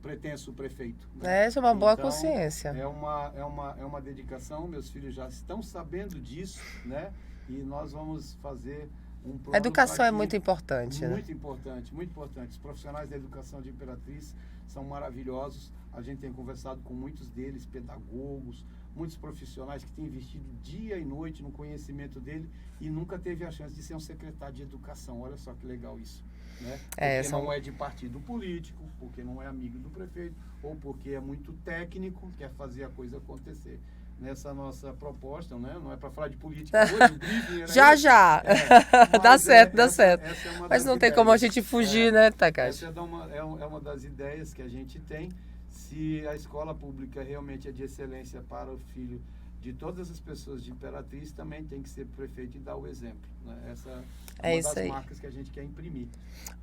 Speaker 2: pretenso prefeito. Né?
Speaker 1: Essa é uma boa
Speaker 2: então,
Speaker 1: consciência.
Speaker 2: É uma dedicação, meus filhos já estão sabendo disso, né? E nós vamos fazer um plano.
Speaker 1: A educação é muito importante.
Speaker 2: Muito importante, muito importante. Os profissionais da educação de Imperatriz são maravilhosos. A gente tem conversado com muitos deles, pedagogos, muitos profissionais que têm investido dia e noite no conhecimento dele e nunca teve a chance de ser um secretário de educação. Olha só que legal isso. Né? Porque não é de partido político, porque não é amigo do prefeito, ou porque é muito técnico, quer fazer a coisa acontecer. Nessa nossa proposta, né? Não é para falar de política hoje, o briefing era
Speaker 1: já. Dá certo.
Speaker 2: Essa
Speaker 1: mas não tem como a gente fugir, né, Takashi?
Speaker 2: Essa é uma das ideias que a gente tem. Se a escola pública realmente é de excelência para o filho de todas as pessoas de Imperatriz, também tem que ser prefeito e dar o exemplo. Né? Essa é uma das marcas que a gente quer imprimir.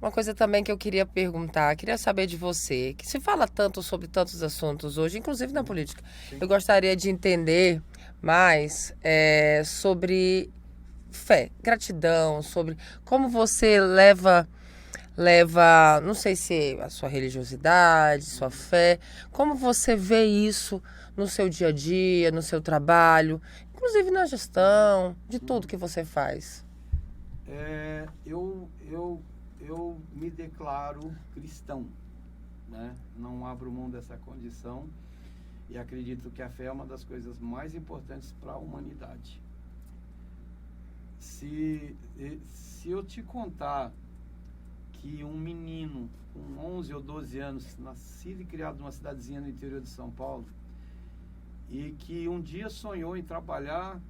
Speaker 1: Uma coisa também que eu queria perguntar, queria saber de você, que se fala tanto sobre tantos assuntos hoje, inclusive na política. Sim. Eu gostaria de entender mais sobre fé, gratidão, sobre como você leva, não sei se a sua religiosidade, sua fé, como você vê isso no seu dia a dia, no seu trabalho, inclusive na gestão, de tudo que você faz.
Speaker 2: Eu me declaro cristão, né? Não abro mão dessa condição e acredito que a fé é uma das coisas mais importantes para a humanidade. Se eu te contar que um menino com 11 ou 12 anos, nascido e criado numa cidadezinha no interior de São Paulo, e que um dia sonhou em trabalhar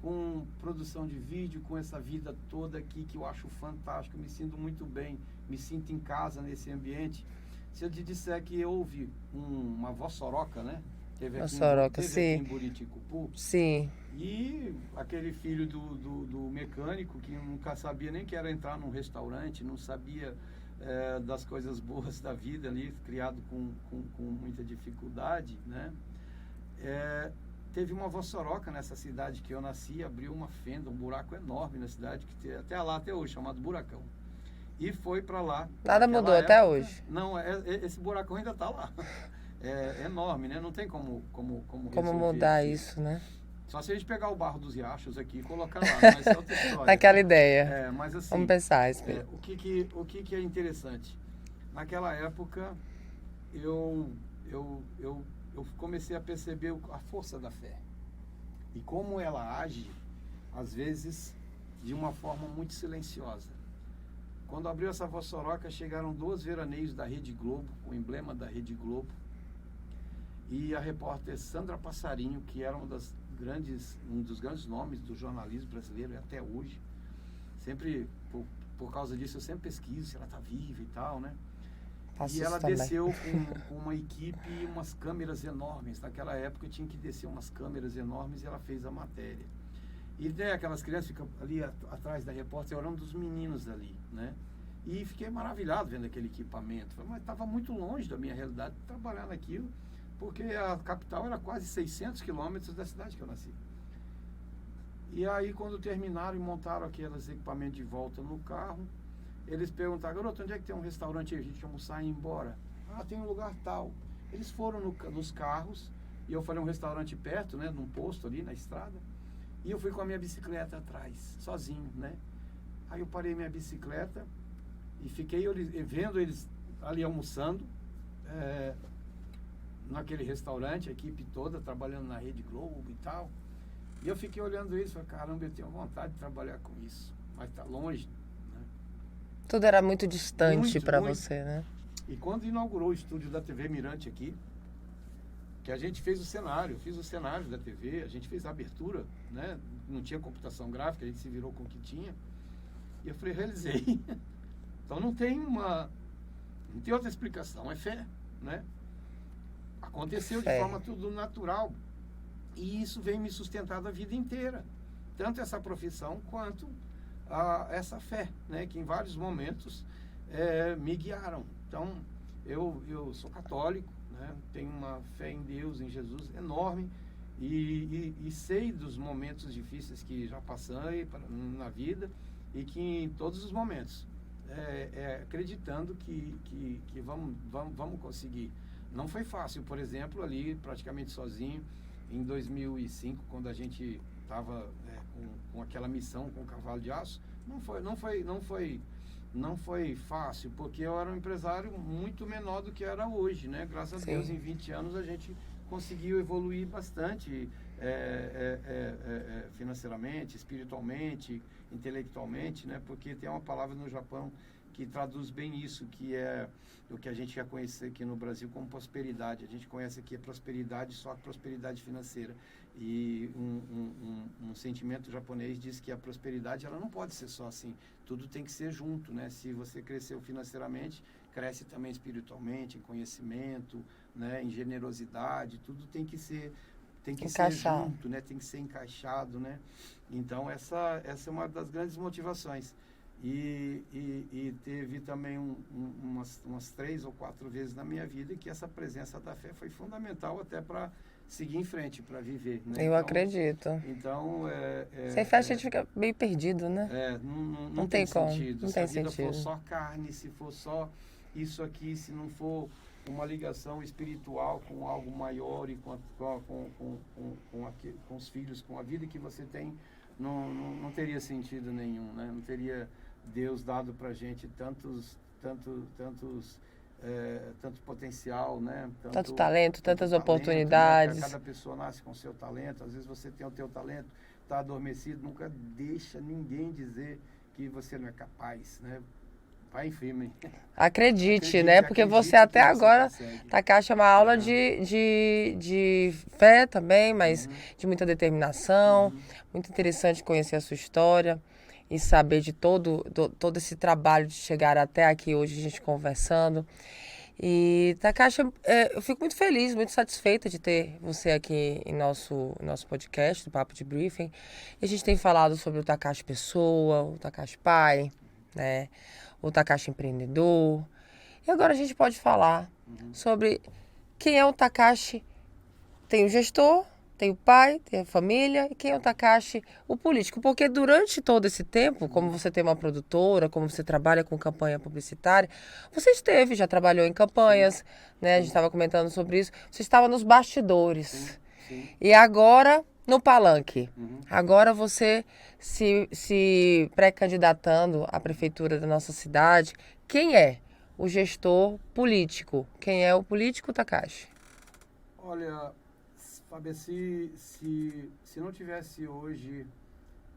Speaker 2: com produção de vídeo, com essa vida toda aqui, que eu acho fantástico, me sinto muito bem, me sinto em casa nesse ambiente. Se eu te disser que eu ouvi uma vossoroca, né? Teve aqui em Buriticupu.
Speaker 1: Sim.
Speaker 2: E aquele filho do mecânico que nunca sabia nem que era entrar num restaurante, não sabia das coisas boas da vida ali, criado com muita dificuldade, né? teve uma Vossoroca nessa cidade que eu nasci, abriu uma fenda, um buraco enorme na cidade, que tem até lá até hoje, chamado Buracão. E foi para lá.
Speaker 1: Nada mudou até hoje.
Speaker 2: Não, esse buracão ainda está lá. É enorme, né? Não tem como
Speaker 1: mudar isso, né?
Speaker 2: Só se a gente pegar o barro dos riachos aqui e colocar lá, mas é outra história.
Speaker 1: Naquela ideia.
Speaker 2: Mas assim,
Speaker 1: vamos pensar,
Speaker 2: o que é interessante? Naquela época, eu comecei a perceber a força da fé. E como ela age, às vezes, de uma forma muito silenciosa. Quando abriu essa Vossoroca, chegaram 2 veraneios da Rede Globo, o emblema da Rede Globo, e a repórter Sandra Passarinho, que era um dos grandes nomes do jornalismo brasileiro, e até hoje. Sempre, por causa disso, eu sempre pesquiso se ela está viva e tal, né?
Speaker 1: Faço
Speaker 2: e ela
Speaker 1: também.
Speaker 2: desceu com uma equipe e umas câmeras enormes. Naquela época tinha que descer umas câmeras enormes e ela fez a matéria. E aquelas crianças ficam ali atrás da repórter, olhando dos meninos ali, né? E fiquei maravilhado vendo aquele equipamento. Mas estava muito longe da minha realidade de trabalhar naquilo, porque a capital era quase 600 quilômetros da cidade que eu nasci. E aí, quando terminaram e montaram aqueles equipamentos de volta no carro, eles perguntaram: garoto, onde é que tem um restaurante aí a gente almoçar e ir embora? Ah, tem um lugar tal. Eles foram nos carros, e eu falei um restaurante perto, né, num posto ali na estrada, e eu fui com a minha bicicleta atrás, sozinho, né? Aí eu parei minha bicicleta e fiquei vendo eles ali almoçando, naquele restaurante, a equipe toda trabalhando na Rede Globo e tal. E eu fiquei olhando eles e falei: caramba, eu tenho vontade de trabalhar com isso, mas tá longe, né?
Speaker 1: Tudo era muito distante para você, né?
Speaker 2: E quando inaugurou o estúdio da TV Mirante aqui, que a gente fez o cenário, fiz o cenário da TV, a gente fez a abertura, né? Não tinha computação gráfica, a gente se virou com o que tinha. E eu falei: realizei. Então não tem outra explicação, é fé, né? Aconteceu de forma tudo natural. E isso vem me sustentar a vida inteira. Tanto essa profissão quanto essa fé, né? Que em vários momentos me guiaram. Então, eu sou católico, né? Tenho uma fé em Deus, em Jesus enorme. E sei dos momentos difíceis que já passei na vida, e que em todos os momentos, acreditando que vamos conseguir. Não foi fácil, por exemplo, ali praticamente sozinho, em 2005, quando a gente estava com aquela missão com o Cavalo de Aço, não foi fácil, porque eu era um empresário muito menor do que era hoje, né? Graças a Deus, em 20 anos a gente conseguiu evoluir bastante, financeiramente, espiritualmente, intelectualmente, né? Porque tem uma palavra no Japão que traduz bem isso, que é o que a gente quer conhecer aqui no Brasil como prosperidade. A gente conhece aqui a prosperidade, só a prosperidade financeira. E um sentimento japonês diz que a prosperidade, ela não pode ser só assim. Tudo tem que ser junto, né? Se você cresceu financeiramente, cresce também espiritualmente, em conhecimento, né? Em generosidade. Tudo tem que ser junto, né? Tem que ser encaixado, né? Então, essa é uma das grandes motivações. E teve também umas 3 ou 4 vezes na minha vida que essa presença da fé foi fundamental até para seguir em frente, para viver, né?
Speaker 1: Eu acredito.
Speaker 2: Então,
Speaker 1: sem fé a gente fica meio perdido, né?
Speaker 2: Não tem sentido.
Speaker 1: Não tem
Speaker 2: se a vida
Speaker 1: sentido.
Speaker 2: for só carne, se for só isso aqui, se não for uma ligação espiritual com algo maior e com os filhos, com a vida que você tem, não teria sentido nenhum, né? Não teria Deus dado pra gente tanto potencial, né?
Speaker 1: Tanto talento, tantas
Speaker 2: talento,
Speaker 1: oportunidades.
Speaker 2: né? Cada pessoa nasce com seu talento. Às vezes você tem o teu talento, está adormecido. Nunca deixa ninguém dizer que você não é capaz, né? Vai em firme.
Speaker 1: Acredite, né? Porque você até agora, Takashi, é uma aula de fé também, mas de muita determinação. Muito interessante conhecer a sua história e saber de todo esse trabalho de chegar até aqui hoje, a gente conversando. E, Takashi, eu fico muito feliz, muito satisfeita de ter você aqui em nosso podcast, do Papo de Briefing. E a gente tem falado sobre o Takashi pessoa, o Takashi pai, né? O Takashi empreendedor. E agora a gente pode falar sobre quem é o Takashi. Tem o gestor, Tem o pai, tem a família e quem é o Takashi? O político. Porque durante todo esse tempo, como você tem uma produtora, como você trabalha com campanha publicitária, você já trabalhou em
Speaker 2: Sim,
Speaker 1: campanhas, né? A gente
Speaker 2: sim,
Speaker 1: estava comentando sobre isso. Você estava nos bastidores.
Speaker 2: sim, sim.
Speaker 1: E agora, no palanque.
Speaker 2: Uhum.
Speaker 1: Agora você se pré-candidatando à prefeitura da nossa cidade. Quem é o gestor político? Quem é o político, Takashi?
Speaker 2: Olha, Fábio, se não tivesse hoje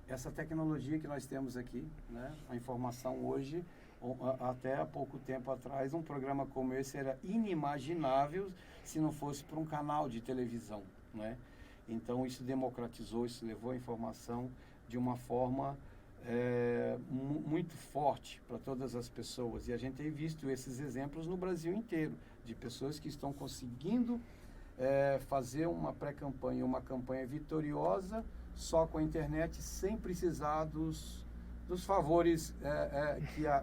Speaker 2: essa tecnologia que nós temos aqui, né? A informação hoje, até há pouco tempo atrás, um programa como esse era inimaginável se não fosse por um canal de televisão, né? Então isso democratizou, isso levou a informação de uma forma muito forte para todas as pessoas. E a gente tem visto esses exemplos no Brasil inteiro, de pessoas que estão conseguindo fazer uma pré-campanha, uma campanha vitoriosa só com a internet, sem precisar dos favores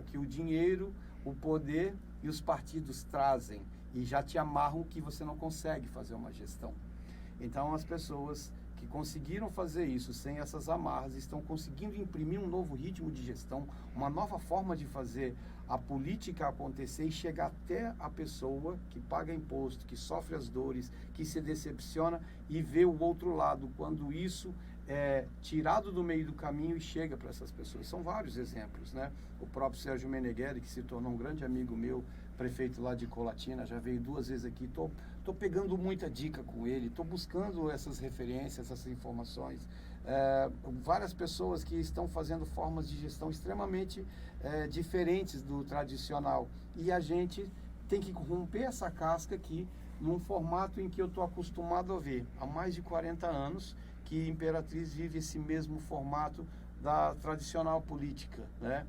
Speaker 2: que o dinheiro, o poder e os partidos trazem, e já te amarram que você não consegue fazer uma gestão. Então, as pessoas que conseguiram fazer isso sem essas amarras estão conseguindo imprimir um novo ritmo de gestão, uma nova forma de fazer a política acontecer e chegar até a pessoa que paga imposto, que sofre as dores, que se decepciona e vê o outro lado, quando isso é tirado do meio do caminho e chega para essas pessoas. São vários exemplos, né? O próprio Sérgio Meneghelli, que se tornou um grande amigo meu, prefeito lá de Colatina, já veio 2 vezes aqui. Tô pegando muita dica com ele, tô buscando essas referências, essas informações. Várias pessoas que estão fazendo formas de gestão extremamente diferentes do tradicional. E a gente tem que romper essa casca aqui num formato em que eu estou acostumado a ver há mais de 40 anos, que Imperatriz vive esse mesmo formato da tradicional política, né?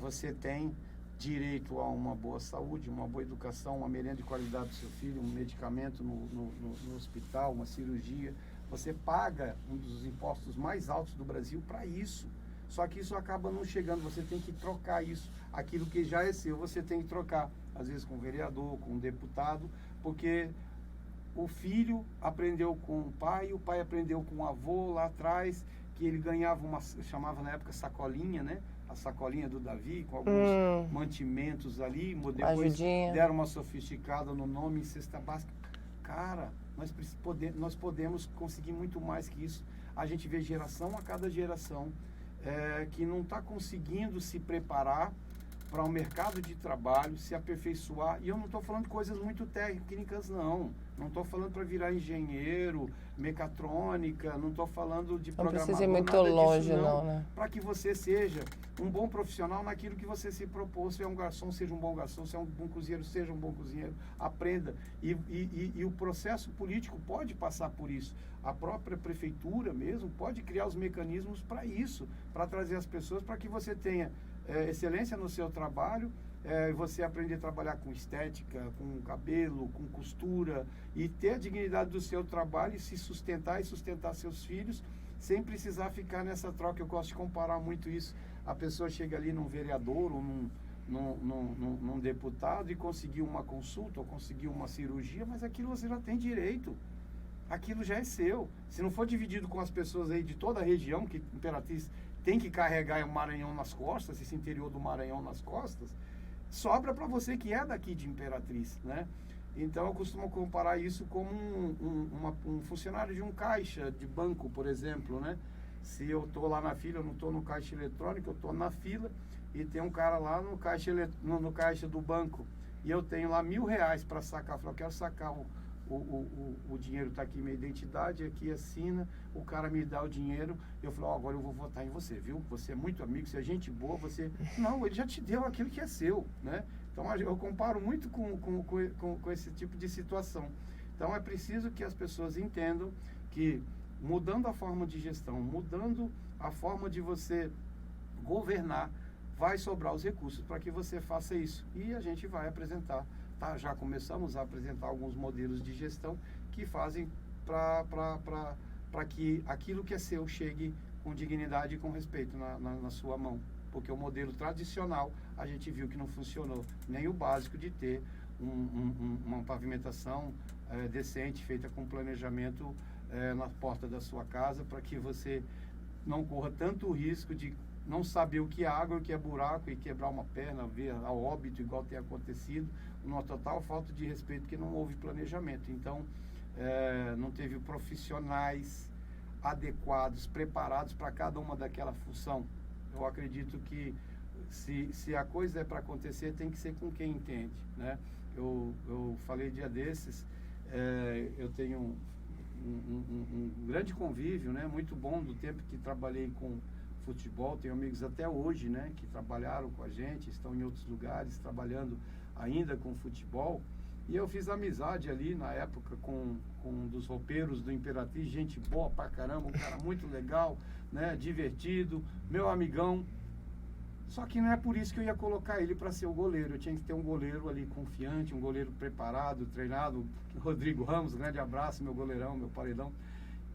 Speaker 2: Você tem direito a uma boa saúde, uma boa educação, uma merenda de qualidade do seu filho, um medicamento no hospital, uma cirurgia. Você paga um dos impostos mais altos do Brasil para isso. Só que isso acaba não chegando, você tem que trocar isso. Aquilo que já é seu, você tem que trocar. Às vezes com um vereador, com um deputado, porque o filho aprendeu com o pai aprendeu com o avô lá atrás, que ele ganhava chamava na época sacolinha, né? A sacolinha do Davi, com alguns mantimentos ali, depois deram uma sofisticada no nome, cesta básica. Cara, nós podemos conseguir muito mais que isso. A gente vê geração a cada geração que não está conseguindo se preparar para o mercado de trabalho, se aperfeiçoar. E eu não estou falando de coisas muito técnicas, não. Não estou falando para virar engenheiro, mecatrônica, não estou falando de programador.
Speaker 1: Não precisa ir muito longe, não, né?
Speaker 2: Para que você seja um bom profissional naquilo que você se propôs. Se é um garçom, seja um bom garçom. Se é um bom cozinheiro, seja um bom cozinheiro. Aprenda. E o processo político pode passar por isso. A própria prefeitura mesmo pode criar os mecanismos para isso, para trazer as pessoas, para que você tenha excelência no seu trabalho, você aprender a trabalhar com estética, com cabelo, com costura, e ter a dignidade do seu trabalho e se sustentar e sustentar seus filhos, sem precisar ficar nessa troca. Eu gosto de comparar muito isso. A pessoa chega ali num vereador ou num deputado e conseguiu uma consulta ou conseguiu uma cirurgia, mas aquilo você já tem direito. Aquilo já é seu. Se não for dividido com as pessoas aí de toda a região, que Imperatriz tem que carregar o Maranhão nas costas, esse interior do Maranhão nas costas, sobra para você que é daqui de Imperatriz, né? Então eu costumo comparar isso como um funcionário de um caixa de banco, por exemplo, né? Se eu estou lá na fila, eu não estou no caixa eletrônico, eu estou na fila e tem um cara lá no caixa do banco e eu tenho lá R$1.000 para sacar. Eu falo, eu quero sacar o dinheiro, está aqui minha identidade, aqui assina, o cara me dá o dinheiro, eu falo, agora eu vou votar em você, viu? Você é muito amigo, você é gente boa, você... Não, ele já te deu aquilo que é seu, né? Então eu comparo muito com esse tipo de situação. Então é preciso que as pessoas entendam que mudando a forma de gestão, mudando a forma de você governar, vai sobrar os recursos para que você faça isso. E a gente vai apresentar. Tá, já começamos a apresentar alguns modelos de gestão que fazem para que aquilo que é seu chegue com dignidade e com respeito na sua mão. Porque o modelo tradicional a gente viu que não funcionou. Nem o básico de ter uma pavimentação decente, feita com planejamento na porta da sua casa, para que você não corra tanto risco de não saber o que é água, o que é buraco, e quebrar uma perna, ver a óbito, igual tem acontecido, uma total falta de respeito, porque não houve planejamento. Então, não teve profissionais adequados, preparados para cada uma daquela função. Eu acredito que se a coisa é para acontecer, tem que ser com quem entende, né? Eu falei dia desses, eu tenho um grande convívio, né? Muito bom do tempo que trabalhei com futebol, tenho amigos até hoje, né? Que trabalharam com a gente, estão em outros lugares, trabalhando ainda com futebol. E eu fiz amizade ali na época com um dos roupeiros do Imperatriz, gente boa pra caramba, um cara muito legal, né? Divertido, meu amigão. Só que não é por isso que eu ia colocar ele para ser o goleiro. Eu tinha que ter um goleiro ali confiante, um goleiro preparado, treinado. Rodrigo Ramos, grande abraço, meu goleirão, meu paredão.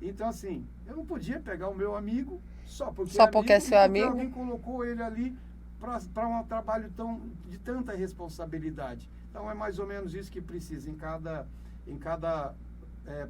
Speaker 2: Então, assim, eu não podia pegar o meu amigo só porque
Speaker 1: é seu amigo.
Speaker 2: Alguém colocou ele ali para um trabalho de tanta responsabilidade. Então, é mais ou menos isso que precisa em cada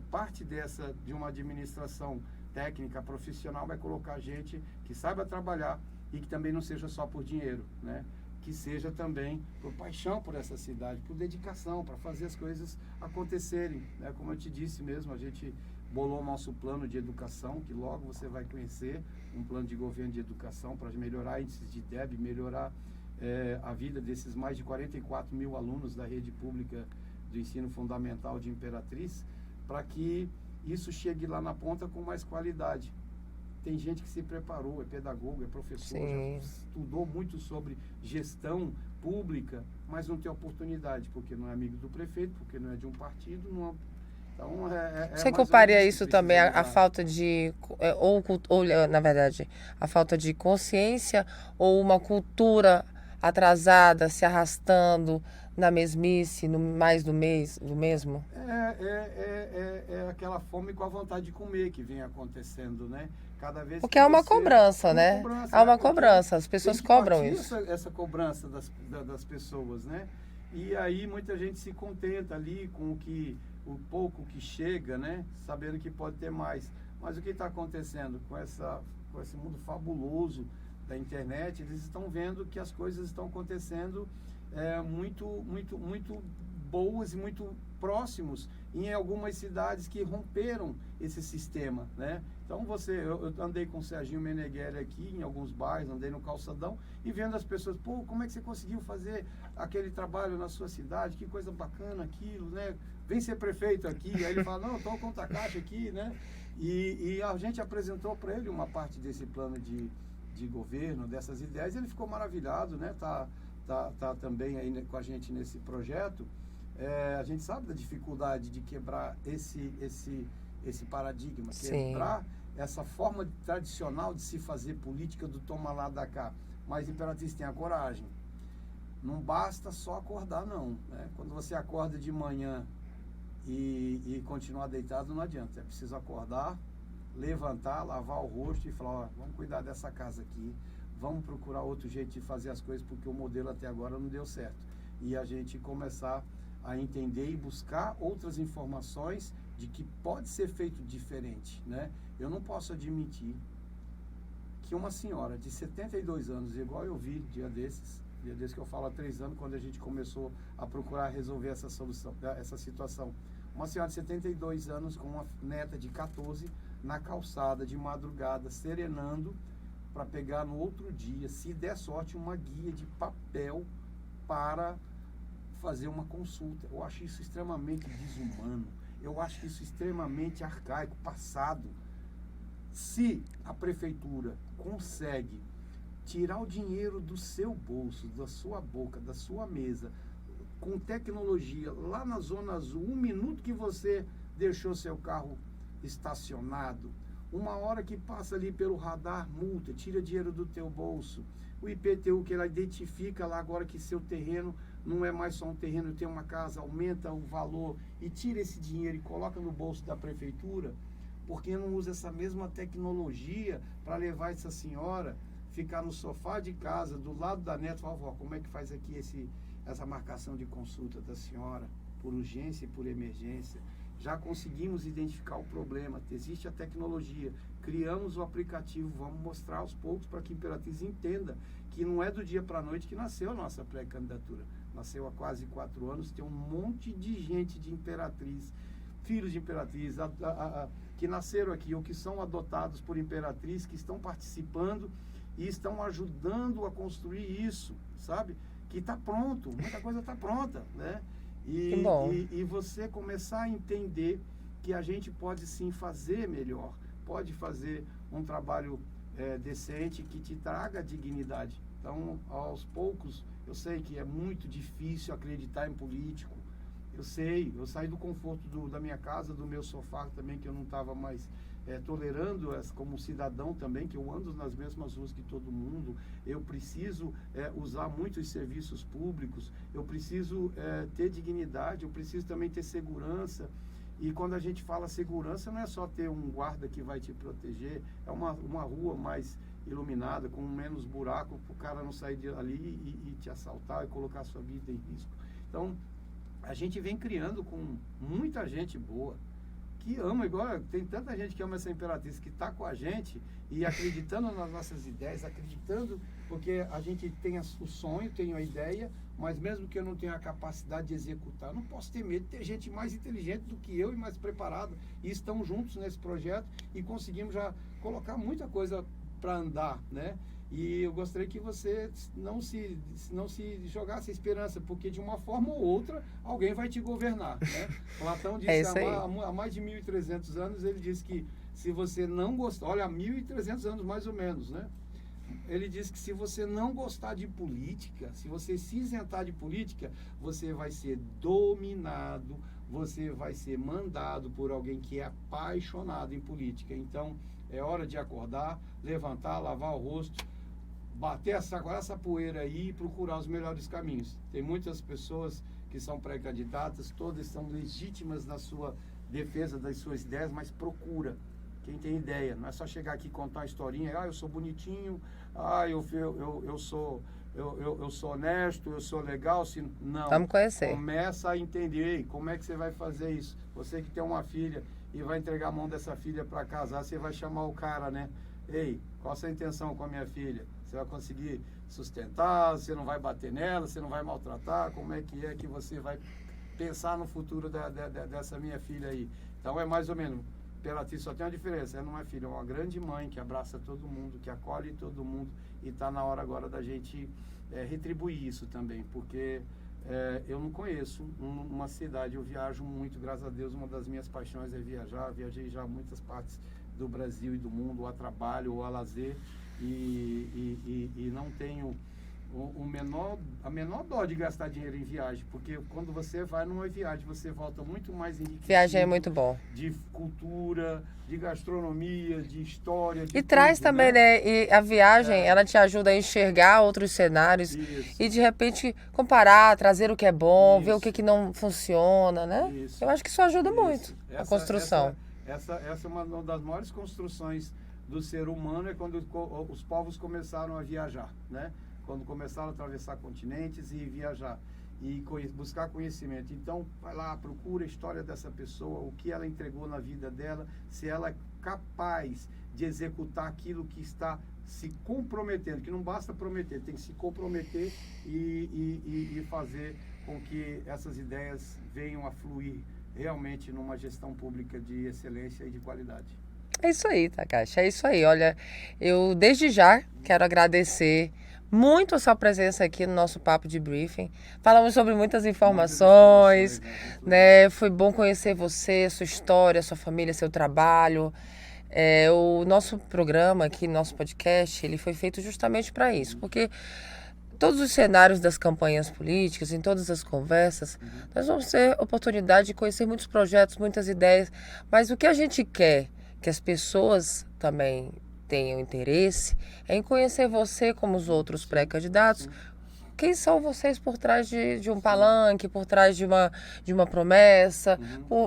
Speaker 2: parte de uma administração técnica, profissional, vai colocar gente que saiba trabalhar e que também não seja só por dinheiro, né? Que seja também por paixão por essa cidade, por dedicação, para fazer as coisas acontecerem, né? Como eu te disse mesmo, a gente bolou o nosso plano de educação, que logo você vai conhecer, um plano de governo de educação para melhorar índices de DEB, melhorar a vida desses mais de 44 mil alunos da rede pública do ensino fundamental de Imperatriz, para que isso chegue lá na ponta com mais qualidade. Tem gente que se preparou, é pedagogo, é professor, já estudou muito sobre gestão pública, mas não tem oportunidade, porque não é amigo do prefeito, porque não é de um partido. Não... Então,
Speaker 1: você culparia isso também a falta de, ou, na verdade, a falta de consciência ou uma cultura atrasada, se arrastando na mesmice, no mais do mesmo?
Speaker 2: É aquela fome com a vontade de comer que vem acontecendo, né? Cada vez
Speaker 1: porque é uma cobrança, né? Há uma cobrança, as pessoas cobram isso.
Speaker 2: Essa cobrança das pessoas, né? E aí muita gente se contenta ali com o pouco que chega, né? Sabendo que pode ter mais. Mas o que está acontecendo com esse mundo fabuloso da internet? Eles estão vendo que as coisas estão acontecendo muito boas e muito próximos em algumas cidades que romperam esse sistema, né? Então eu andei com o Serginho Meneghelli aqui em alguns bairros, andei no Calçadão e vendo as pessoas, pô, como é que você conseguiu fazer aquele trabalho na sua cidade? Que coisa bacana aquilo, né? Vem ser prefeito aqui. Aí ele fala, não, estou com a caixa aqui, né? E a gente apresentou para ele uma parte desse plano de governo, dessas ideias, e ele ficou maravilhado, né? Tá também aí com a gente nesse projeto. A gente sabe da dificuldade de quebrar esse paradigma, quebrar essa forma tradicional de se fazer política do toma lá da cá. Mas Imperatriz tem a coragem. Não basta só acordar, não, né? Quando você acorda de manhã e continuar deitado, não adianta. É preciso acordar, levantar, lavar o rosto e falar, ó, vamos cuidar dessa casa aqui, vamos procurar outro jeito de fazer as coisas, porque o modelo até agora não deu certo. E a gente começar a entender e buscar outras informações de que pode ser feito diferente, né? Eu não posso admitir que uma senhora de 72 anos, igual eu vi dia desses que eu falo há 3 anos, quando a gente começou a procurar resolver essa situação, uma senhora de 72 anos com uma neta de 14 na calçada de madrugada, serenando para pegar no outro dia, se der sorte, uma guia de papel para fazer uma consulta. Eu acho isso extremamente desumano, eu acho isso extremamente arcaico, passado. Se a prefeitura consegue tirar o dinheiro do seu bolso, da sua boca, da sua mesa, com tecnologia, lá na Zona Azul, 1 minuto que você deixou seu carro estacionado, 1 hora que passa ali pelo radar, multa, tira dinheiro do teu bolso. O IPTU que ela identifica lá agora que seu terreno não é mais só um terreno, tem uma casa, aumenta o valor e tira esse dinheiro e coloca no bolso da prefeitura, porque não usa essa mesma tecnologia para levar essa senhora ficar no sofá de casa, do lado da neta, falar, vó, como é que faz aqui essa marcação de consulta da senhora, por urgência e por emergência, já conseguimos identificar o problema, existe a tecnologia, criamos o aplicativo, vamos mostrar aos poucos para que a Imperatriz entenda que não é do dia para a noite que nasceu a nossa pré-candidatura. Nasceu há quase 4 anos, tem um monte de gente de Imperatriz, filhos de Imperatriz, que nasceram aqui ou que são adotados por Imperatriz, que estão participando e estão ajudando a construir isso, sabe? Que está pronto, muita coisa está pronta, né? E você começar a entender que a gente pode sim fazer melhor, pode fazer um trabalho decente que te traga dignidade. Então, aos poucos, eu sei que é muito difícil acreditar em político. Eu sei, eu saí do conforto da minha casa, do meu sofá também, que eu não estava mais tolerando como cidadão também, que eu ando nas mesmas ruas que todo mundo. Eu preciso usar muitos serviços públicos, eu preciso ter dignidade, eu preciso também ter segurança. E quando a gente fala segurança, não é só ter um guarda que vai te proteger, é uma rua mais iluminada, com menos buraco, para o cara não sair ali e te assaltar e colocar a sua vida em risco. Então, a gente vem criando com muita gente boa, que ama, igual tem tanta gente que ama essa Imperatriz, que está com a gente e acreditando nas nossas ideias, acreditando, porque a gente tem o sonho, tem a ideia, mas mesmo que eu não tenha a capacidade de executar, eu não posso ter medo de ter gente mais inteligente do que eu e mais preparada, e estão juntos nesse projeto e conseguimos já colocar muita coisa para andar, né? E eu gostaria que você não se jogasse a esperança, porque de uma forma ou outra alguém vai te governar, né? Platão disse há mais de 1.300 anos, ele disse que se você não gostar, olha, 1.300 anos mais ou menos, né? Ele disse que se você não gostar de política, se você se isentar de política, você vai ser dominado, você vai ser mandado por alguém que é apaixonado em política. Então, é hora de acordar, levantar, lavar o rosto, bater essa poeira aí e procurar os melhores caminhos. Tem muitas pessoas que são pré-candidatas, todas são legítimas na sua defesa das suas ideias, mas procura quem tem ideia. Não é só chegar aqui e contar uma historinha, eu sou bonitinho, eu sou honesto, eu sou legal. Não,
Speaker 1: vamos conhecer.
Speaker 2: Começa a entender como é que você vai fazer isso. Você que tem uma filha e vai entregar a mão dessa filha para casar, você vai chamar o cara, né? Ei, qual a sua intenção com a minha filha? Você vai conseguir sustentar, você não vai bater nela, você não vai maltratar, como é que você vai pensar no futuro dessa minha filha aí? Então é mais ou menos, Imperatriz só tem uma diferença, ela não é filha, é uma grande mãe que abraça todo mundo, que acolhe todo mundo, e está na hora agora da gente retribuir isso também, porque eu não conheço uma cidade, eu viajo muito, graças a Deus, uma das minhas paixões é viajar, viajei já muitas partes do Brasil e do mundo, ou a trabalho, ou a lazer, e não tenho a menor dó de gastar dinheiro em viagem, porque quando você vai numa viagem, você volta muito mais enriquecido.
Speaker 1: Viagem é muito bom.
Speaker 2: De cultura, de gastronomia, de história. De
Speaker 1: tudo, traz também, né? E a viagem, ela te ajuda a enxergar outros cenários. Isso. E de repente comparar, trazer o que é bom, ver o que não funciona, né? Isso. Eu acho que isso ajuda muito a construção.
Speaker 2: Essa é uma das maiores construções do ser humano, é quando os povos começaram a viajar, né? Quando começaram a atravessar continentes e viajar e buscar conhecimento. Então, vai lá, procura a história dessa pessoa, o que ela entregou na vida dela, se ela é capaz de executar aquilo que está se comprometendo, que não basta prometer, tem que se comprometer e fazer com que essas ideias venham a fluir realmente numa gestão pública de excelência e de qualidade.
Speaker 1: É isso aí, Takashi, é isso aí. Olha, eu desde já quero agradecer muito a sua presença aqui no nosso Papo de Briefing. Falamos sobre muitas informações, né? Foi bom conhecer você, sua história, sua família, seu trabalho. O nosso programa aqui, nosso podcast, ele foi feito justamente para isso, porque todos os cenários das campanhas políticas, em todas as conversas, nós vamos ter oportunidade de conhecer muitos projetos, muitas ideias, mas o que a gente quer que as pessoas também tenham interesse em conhecer você como os outros pré-candidatos, quem são vocês por trás de um palanque, por trás de uma promessa,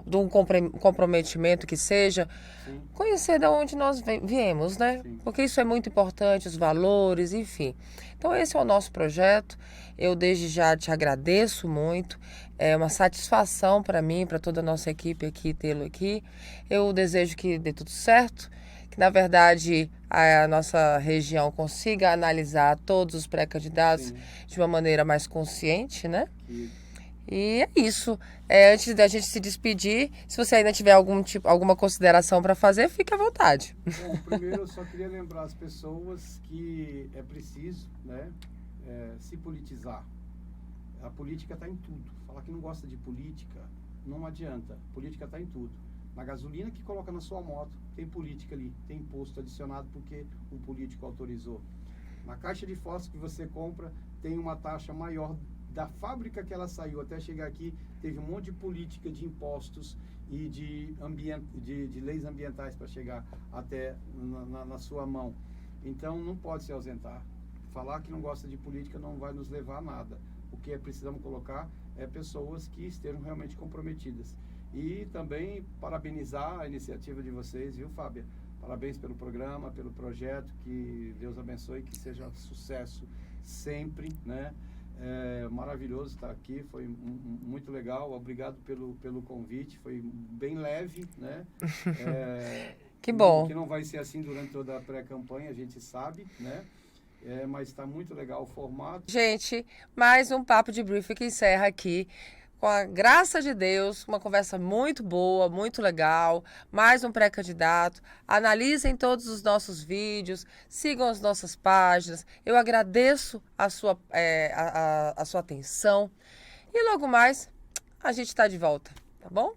Speaker 1: de um comprometimento que seja. Sim. Conhecer de onde nós viemos, né? Sim. Porque isso é muito importante, os valores, enfim. Então esse é o nosso projeto. Eu desde já te agradeço muito. É uma satisfação para mim, para toda a nossa equipe aqui, tê-lo aqui. Eu desejo que dê tudo certo, que na verdade a nossa região consiga analisar todos os pré-candidatos de uma maneira mais consciente, né? E é isso. Antes da gente se despedir, se você ainda tiver alguma consideração para fazer, fique à vontade.
Speaker 2: Bom, primeiro eu só queria lembrar as pessoas que é preciso, né, se politizar. A política está em tudo. Falar que não gosta de política não adianta. Política está em tudo. Na gasolina que coloca na sua moto, tem política ali, tem imposto adicionado porque um político autorizou. Na caixa de fósforo que você compra, tem uma taxa maior da fábrica que ela saiu até chegar aqui, teve um monte de política de impostos e de leis ambientais para chegar até na sua mão. Então não pode se ausentar. Falar que não gosta de política não vai nos levar a nada. O que precisamos colocar é pessoas que estejam realmente comprometidas. E também parabenizar a iniciativa de vocês, viu, Fábia? Parabéns pelo programa, pelo projeto, que Deus abençoe, que seja sucesso sempre, né? Maravilhoso estar aqui, foi muito legal, obrigado pelo convite, foi bem leve, né?
Speaker 1: Que bom.
Speaker 2: Que não vai ser assim durante toda a pré-campanha, a gente sabe, né? Mas está muito legal o formato.
Speaker 1: Gente, mais um Papo de Briefing que encerra aqui. Com a graça de Deus, uma conversa muito boa, muito legal, mais um pré-candidato. Analisem todos os nossos vídeos, sigam as nossas páginas. Eu agradeço a sua atenção. E logo mais, a gente está de volta, tá bom?